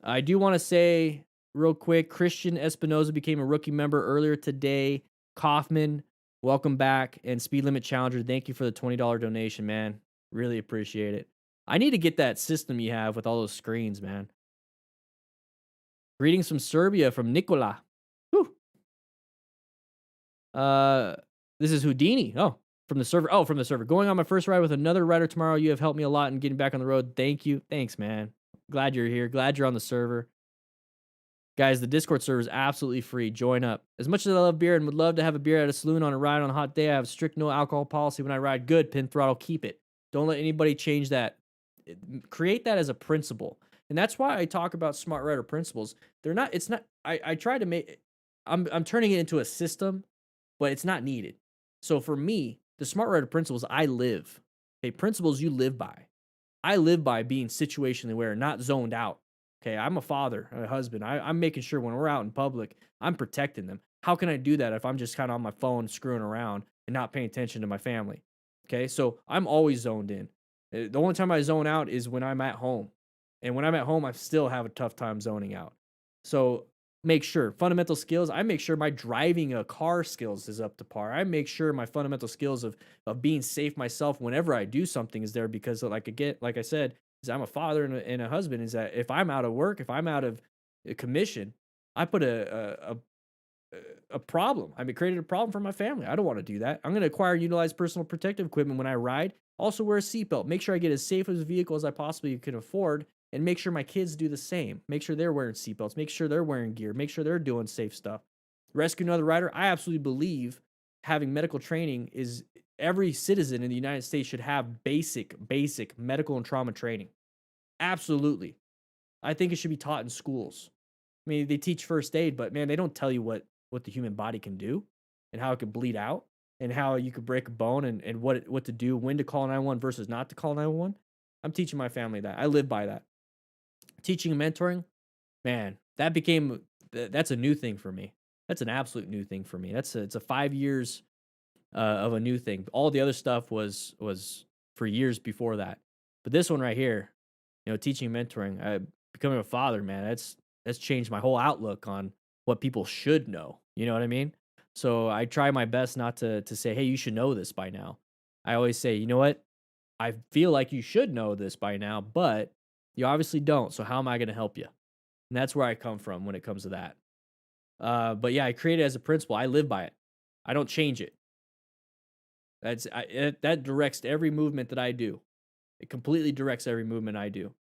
S3: I do want to say real quick, Christian Espinoza became a rookie member earlier today. Kaufman, welcome back. And Speed Limit Challenger, thank you for the $20 donation, man. Really appreciate it. I need to get that system you have with all those screens, man. Greetings from Serbia, from Nikola. Whew. This is Houdini. Oh, from the server. Oh, from the server. Going on my first ride with another rider tomorrow. You have helped me a lot in getting back on the road. Thank you. Thanks, man. Glad you're here. Glad you're on the server. Guys, the Discord server is absolutely free. Join up. As much as I love beer and would love to have a beer at a saloon on a ride on a hot day, I have a strict no alcohol policy when I ride. Good, Pin Throttle. Keep it. Don't let anybody change that. Create that as a principle. And that's why I talk about smart rider principles. They're not, it's not, I try to make, I'm turning it into a system, but it's not needed. So for me, the smart rider principles I live. Okay, principles you live by. I live by being situationally aware, not zoned out. Okay, I'm a father, a husband. I'm making sure when we're out in public, I'm protecting them. How can I do that if I'm just kind of on my phone screwing around and not paying attention to my family? Okay, so I'm always zoned in. The only time I zone out is when I'm at home. And when I'm at home, I still have a tough time zoning out. So make sure, fundamental skills, I make sure my driving a car skills is up to par. I make sure my fundamental skills of being safe myself whenever I do something is there, because like I said, is I'm a father and a husband, is that if I'm out of work, if I'm out of commission, I put a problem. I created a problem for my family. I don't want to do that. I'm going to acquire and utilize personal protective equipment when I ride. Also wear a seatbelt. Make sure I get as safe as a vehicle as I possibly can afford, and make sure my kids do the same. Make sure they're wearing seatbelts. Make sure they're wearing gear. Make sure they're doing safe stuff. Rescue another rider. I absolutely believe having medical training is every citizen in the United States should have basic medical and trauma training. Absolutely. I think it should be taught in schools. I mean, they teach first aid, but man, they don't tell you what the human body can do and how it can bleed out and how you could break a bone and what to do, when to call 911 versus not to call 911. I'm teaching my family that. I live by that. Teaching and mentoring, man, that's a new thing for me. That's an absolute new thing for me. It's a 5 years of a new thing. All the other stuff was for years before that. But this one right here, teaching and mentoring, becoming a father, man, that's changed my whole outlook on what people should know. You know what I mean? So I try my best not to say, hey, you should know this by now. I always say, you know what? I feel like you should know this by now, but you obviously don't. So how am I going to help you? And that's where I come from when it comes to that. But yeah, I created it as a principle. I live by it. I don't change it. That directs every movement that I do. It completely directs every movement I do.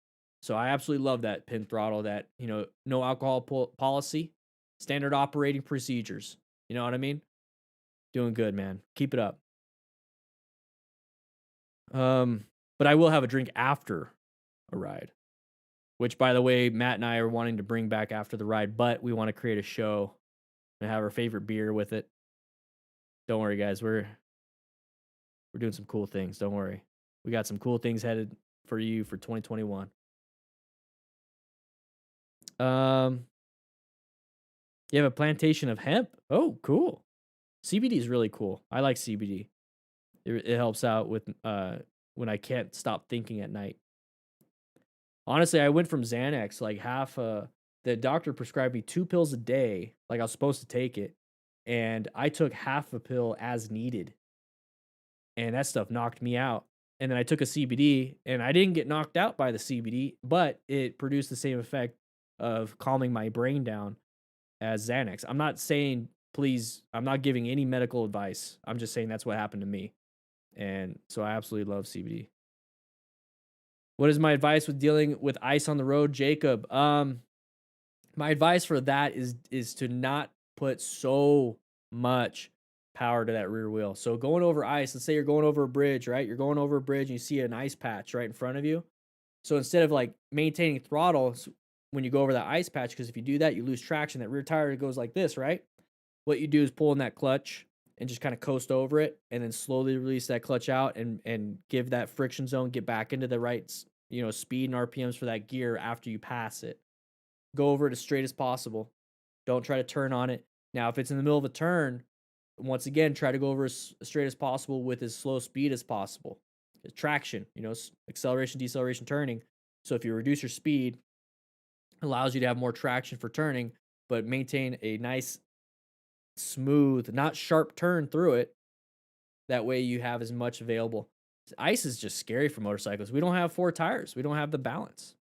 S3: So I absolutely love that pin throttle, that, no alcohol policy, standard operating procedures. You know what I mean? Doing good, man. Keep it up. But I will have a drink after a ride, which, by the way, Matt and I are wanting to bring back after the ride, but we want to create a show and have our favorite beer with it. Don't worry, guys. We're doing some cool things. Don't worry. We got some cool things headed for you for 2021. You have a plantation of hemp? Oh, cool. CBD is really cool. I like CBD. It helps out with when I can't stop thinking at night. Honestly, I went from Xanax, like the doctor prescribed me 2 pills a day, like I was supposed to take it, and I took half a pill as needed. And that stuff knocked me out. And then I took a CBD, and I didn't get knocked out by the CBD, but it produced the same effect of calming my brain down as Xanax. I'm not saying, please, I'm not giving any medical advice. I'm just saying that's what happened to me. And so I absolutely love CBD. What is my advice with dealing with ice on the road, Jacob? My advice for that is to not put so much power to that rear wheel. So going over ice, let's say you're going over a bridge, right? You're going over a bridge and you see an ice patch right in front of you. So instead of like maintaining throttle when you go over that ice patch, because if you do that, you lose traction. That rear tire goes like this, right? What you do is pull in that clutch and just kind of coast over it, and then slowly release that clutch out and give that friction zone, get back into the right, speed and RPMs for that gear after you pass it. Go over it as straight as possible. Don't try to turn on it. Now, if it's in the middle of a turn, once again, try to go over as straight as possible with as slow speed as possible. Traction, acceleration, deceleration, turning. So if you reduce your speed, it allows you to have more traction for turning, but maintain a nice, smooth, not sharp turn through it. That way you have as much available. Ice is just scary for motorcycles. We don't have 4 tires. We don't have the balance.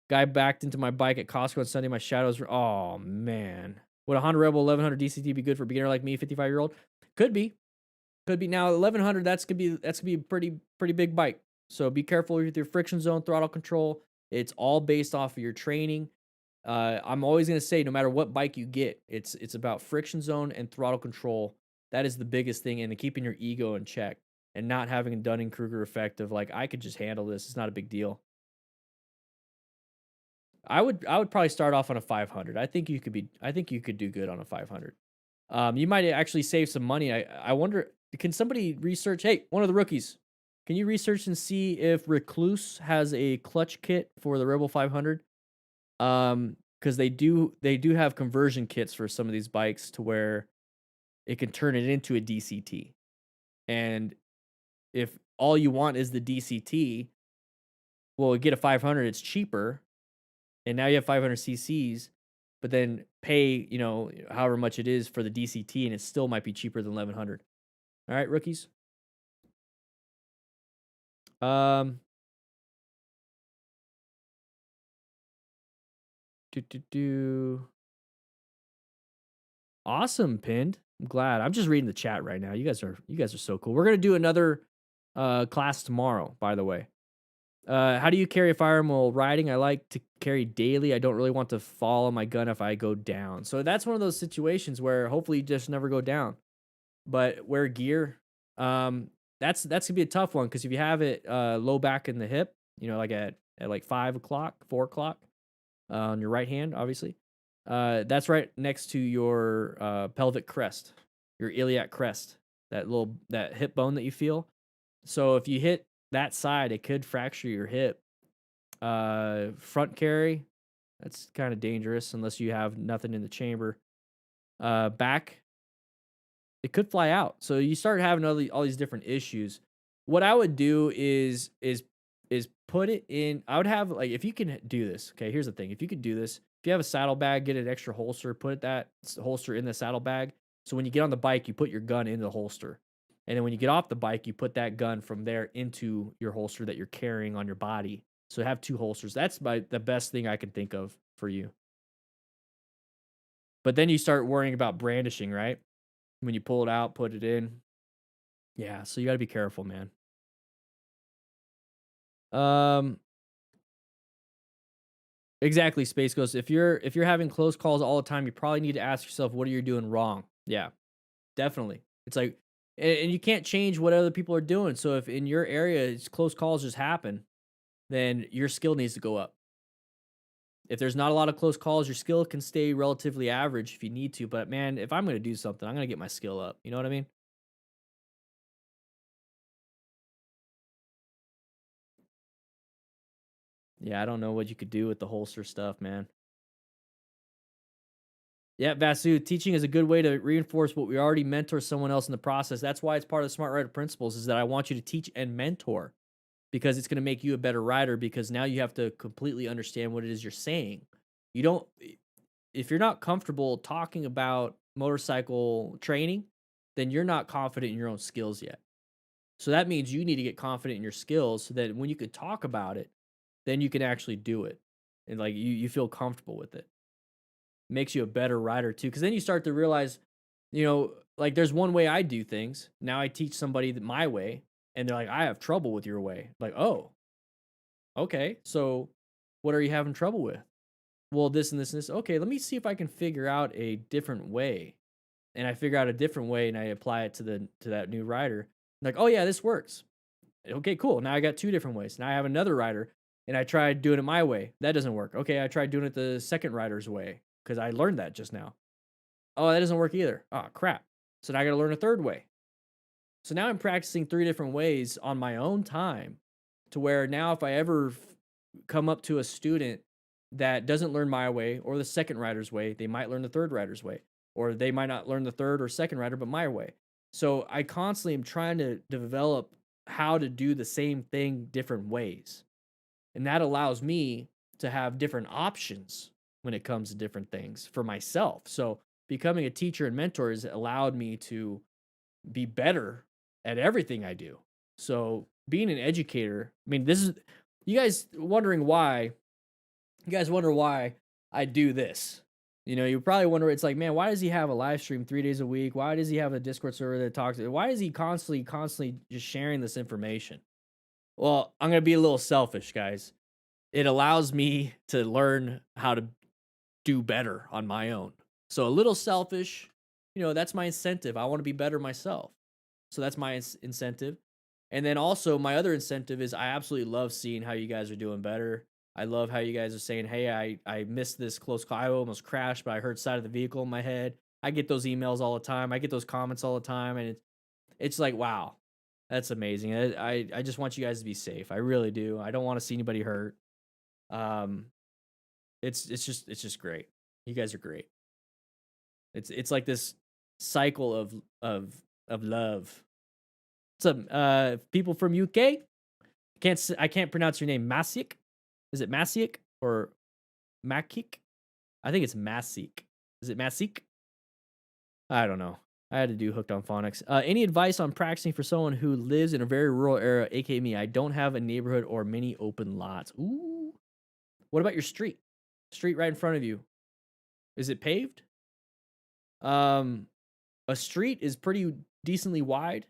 S3: Guy backed into my bike at Costco on Sunday. My shadows were, oh man. Would a Honda Rebel 1100 DCT be good for a beginner like me, 55-year-old? Could be. Now 1100, that's gonna be a pretty big bike. So be careful with your friction zone, throttle control. It's all based off of your training. I'm always gonna say, no matter what bike you get, it's about friction zone and throttle control. That is the biggest thing, and keeping your ego in check and not having a Dunning-Kruger effect of like, I could just handle this. It's not a big deal. I would probably start off on a 500. I think you could do good on a 500. You might actually save some money. I wonder, can somebody research? Hey, one of the rookies, can you research and see if Recluse has a clutch kit for the Rebel 500? Because they do have conversion kits for some of these bikes to where it can turn it into a DCT. And if all you want is the DCT, well, get a 500, it's cheaper. And now you have 500 cc's, but then pay, however much it is for the DCT, and it still might be cheaper than 1100. All right, rookies. Awesome, Pinned. I'm glad. I'm just reading the chat right now. You guys are so cool. We're gonna do another class tomorrow, by the way. How do you carry a firearm while riding? I like to carry daily. I don't really want to fall on my gun if I go down. So that's one of those situations where hopefully you just never go down. but wear gear. That's gonna be a tough one because if you have it low back in the hip, you know, like at like 5 o'clock, 4 o'clock on your right hand, obviously, that's right next to your pelvic crest, your iliac crest, that hip bone that you feel. So if you hit that side, it could fracture your hip. Front carry, that's kind of dangerous unless you have nothing in the chamber. Back, it could fly out. So you start having all these different issues. What I would do is put it in. I would have, like, if you can do this. Okay, here's the thing: if you could do this, if you have a saddlebag, get an extra holster, put that holster in the saddlebag. So when you get on the bike, you put your gun in the holster, and then when you get off the bike, you put that gun from there into your holster that you're carrying on your body. So have 2 holsters. That's the best thing I can think of for you. But then you start worrying about brandishing, right? When you pull it out, put it in. Yeah, so you got to be careful, man. Exactly, Space Ghost. If you're having close calls all the time, you probably need to ask yourself, what are you doing wrong? Yeah, definitely. It's like, and you can't change what other people are doing. So if in your area it's close calls just happen, then your skill needs to go up. If there's not a lot of close calls, your skill can stay relatively average if you need to. But man, if I'm going to do something, I'm going to get my skill up. You know what I mean? Yeah, I don't know what you could do with the holster stuff, man. Yeah, Vasu, teaching is a good way to reinforce what we already mentor someone else in the process. That's why it's part of the Smart Rider Principles, is that I want you to teach and mentor, because it's going to make you a better rider, because now you have to completely understand what it is you're saying. You don't, if you're not comfortable talking about motorcycle training, then you're not confident in your own skills yet. So that means you need to get confident in your skills so that when you can talk about it, then you can actually do it. And like you feel comfortable with it. Makes you a better rider too. Cause then you start to realize, you know, like there's one way I do things. Now I teach somebody my way, and they're like, I have trouble with your way. Like, oh, okay. So what are you having trouble with? Well, this and this and this. Okay, let me see if I can figure out a different way. And I figure out a different way and I apply it to that new rider. Like, oh yeah, this works. Okay, cool. Now I got 2 different ways. Now I have another rider and I tried doing it my way. That doesn't work. Okay, I tried doing it the second rider's way because I learned that just now. Oh, that doesn't work either. Oh, crap. So now I got to learn a third way. So now I'm practicing 3 different ways on my own time, to where now if I ever come up to a student that doesn't learn my way or the second rider's way, they might learn the third rider's way, or they might not learn the third or second rider, but my way. So I constantly am trying to develop how to do the same thing different ways. And that allows me to have different options when it comes to different things for myself. So becoming a teacher and mentor has allowed me to be better at everything I do. So being an educator, I mean, this is, you guys wondering why, you guys wonder why I do this. You know, you probably wonder, it's like, man, why does he have a live stream 3 days a week? Why does he have a Discord server that talks? Why is he constantly just sharing this information? Well, I'm going to be a little selfish, guys. It allows me to learn how to do better on my own. So a little selfish, you know, that's my incentive. I want to be better myself. So that's my incentive. And then also my other incentive is I absolutely love seeing how you guys are doing better. I love how you guys are saying, hey, I missed this close call. I almost crashed, but I heard side of the vehicle in my head. I get those emails all the time. I get those comments all the time. And it's like, wow, that's amazing. I just want you guys to be safe. I really do. I don't want to see anybody hurt. It's just great. You guys are great. It's like this cycle of love. What's up, people from UK? I can't pronounce your name. Masiek? Is it Masiek or Makik? I think it's Masiek. Is it Masiek? I don't know. I had to do Hooked on Phonics. Any advice on practicing for someone who lives in a very rural area, aka me? I don't have a neighborhood or many open lots. Ooh. What about your street? Street right in front of you. Is it paved? A street is pretty decently wide.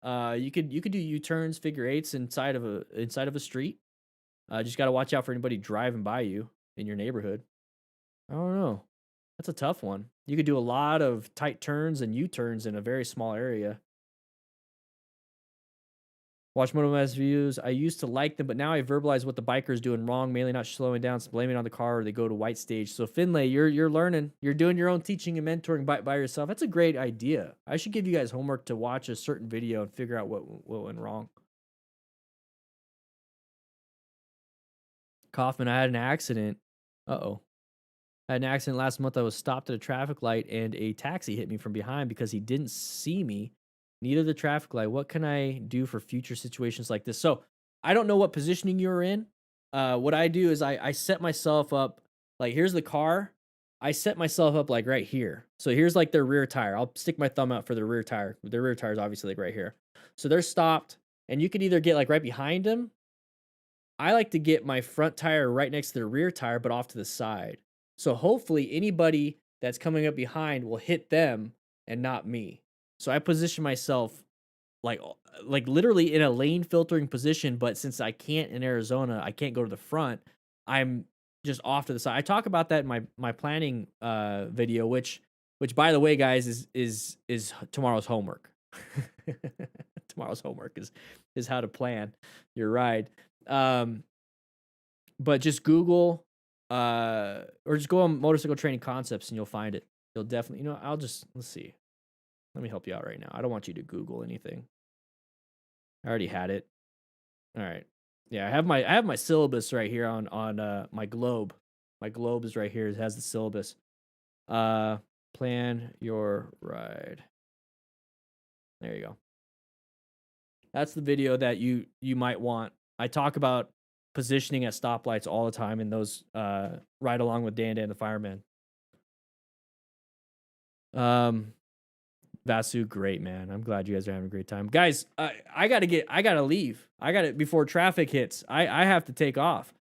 S3: You could do U-turns, figure eights inside of a street. Just got to watch out for anybody driving by you in your neighborhood. I don't know. That's a tough one. You could do a lot of tight turns and U-turns in a very small area. Watch MotoMass views. I used to like them, but now I verbalize what the biker's doing wrong, mainly not slowing down, so blaming it on the car, or they go to white stage. So Finlay, you're learning. You're doing your own teaching and mentoring by yourself. That's a great idea. I should give you guys homework to watch a certain video and figure out what went wrong. Kaufman, I had an accident. Uh-oh. I had an accident last month. I was stopped at a traffic light and a taxi hit me from behind because he didn't see me. Neither the traffic light. What can I do for future situations like this? So I don't know what positioning you're in. What I do is I set myself up, like, here's the car. I set myself up like right here. So here's like their rear tire. I'll stick my thumb out for their rear tire. Their rear tire is obviously like right here. So they're stopped, and you could either get like right behind them. I like to get my front tire right next to their rear tire, but off to the side. So hopefully anybody that's coming up behind will hit them and not me. So I position myself like literally in a lane filtering position, but since I can't in Arizona, I can't go to the front. I'm just off to the side. I talk about that in my planning video, which by the way, guys, is tomorrow's homework. Tomorrow's homework is how to plan your ride. But just Google or just go on Motorcycle Training Concepts and you'll find it. You'll definitely, let's see. Let me help you out right now. I don't want you to Google anything. I already had it. All right. Yeah, I have my syllabus right here on my globe. My globe is right here. It has the syllabus. Plan your ride. There you go. That's the video that you might want. I talk about positioning at stoplights all the time in those ride along with Dan the Fireman. Vasu, great, man. I'm glad you guys are having a great time. Guys, I gotta leave. Before traffic hits. I have to take off.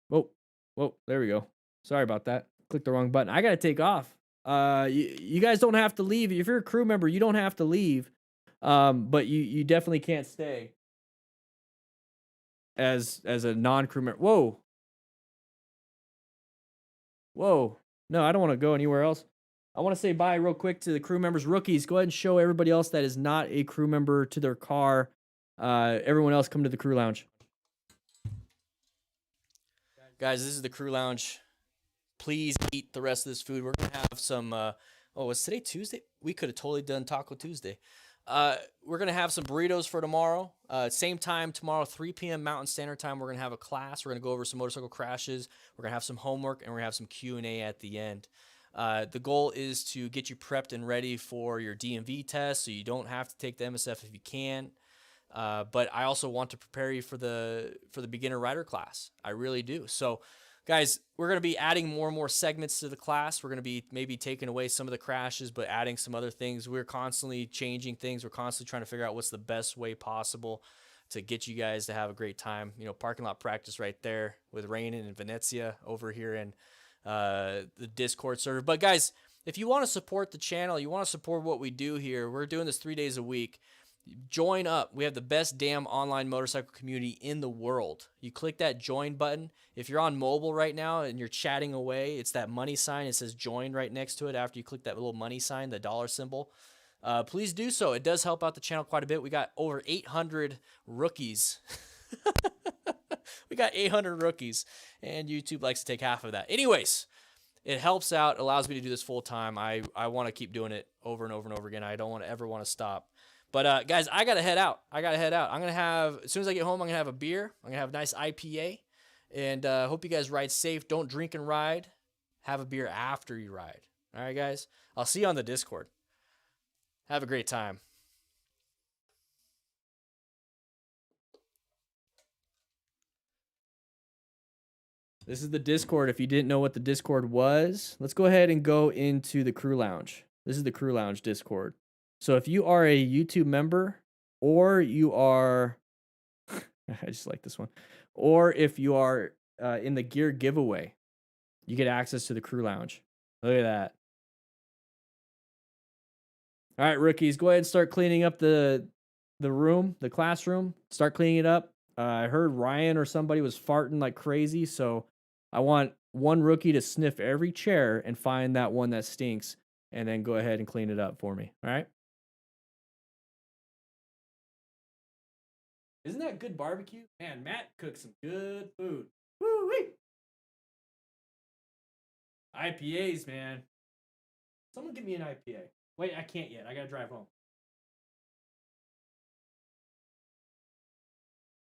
S3: Whoa, there we go. Sorry about that. Clicked the wrong button. I gotta take off. You guys don't have to leave. If you're a crew member, you don't have to leave. But you definitely can't stay as a non-crew member. Whoa. No, I don't want to go anywhere else. I want to say bye real quick to the crew members. Rookies, go ahead and show everybody else that is not a crew member to their car. Everyone else come to the crew lounge.
S4: Guys, this is the crew lounge. Please eat the rest of this food. We're going to have some, was today Tuesday? We could have totally done Taco Tuesday. We're going to have some burritos for tomorrow. Same time tomorrow, 3 p.m. Mountain Standard Time. We're going to have a class. We're going to go over some motorcycle crashes. We're going to have some homework, and we're going to have some Q&A at the end. The goal is to get you prepped and ready for your DMV test so you don't have to take the MSF if you can. But I also want to prepare you for the beginner rider class. I really do. So, guys, we're going to be adding more and more segments to the class. We're going to be maybe taking away some of the crashes, but adding some other things. We're constantly changing things. We're constantly trying to figure out what's the best way possible to get you guys to have a great time. You know, parking lot practice right there with Rainin and Venezia over here in the Discord server. But guys, if you want to support the channel, you want to support what we do here, we're doing this 3 days a week. Join up. We have the best damn online motorcycle community in the world. You click that join button. If you're on mobile right now and you're chatting away, it's that money sign. It says join right next to it after you click that little money sign, the dollar symbol. Please do so. It does help out the channel quite a bit. We got over 800 rookies. We got 800 rookies, and YouTube likes to take half of that. Anyways, it helps out, allows me to do this full time. I want to keep doing it over and over and over again. I don't ever want to stop. But guys, I gotta head out. I'm gonna have, as soon as I get home, I'm gonna have a beer. I'm gonna have a nice IPA, and hope you guys ride safe. Don't drink and ride. Have a beer after you ride. All right, guys. I'll see you on the Discord. Have a great time.
S3: This is the Discord. If you didn't know what the Discord was, let's go ahead and go into the crew lounge. This is the crew lounge Discord. So if you are a YouTube member, or you are, I just like this one, or if you are in the gear giveaway, you get access to the crew lounge. Look at that. All right, rookies, go ahead and start cleaning up the room, the classroom. Start cleaning it up. I heard Ryan or somebody was farting like crazy, so I want one rookie to sniff every chair and find that one that stinks, and then go ahead and clean it up for me. All right? Isn't that good barbecue? Man, Matt cooks some good food. Woo-wee! IPAs, man. Someone give me an IPA. Wait, I can't yet. I gotta drive home.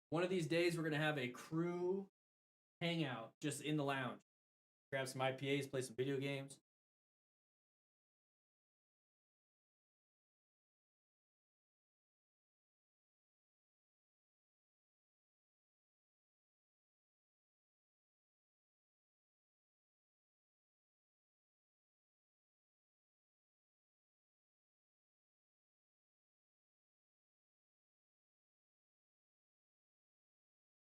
S3: One of these days, we're gonna have a crew hangout just in the lounge. Grab some IPAs, play some video games.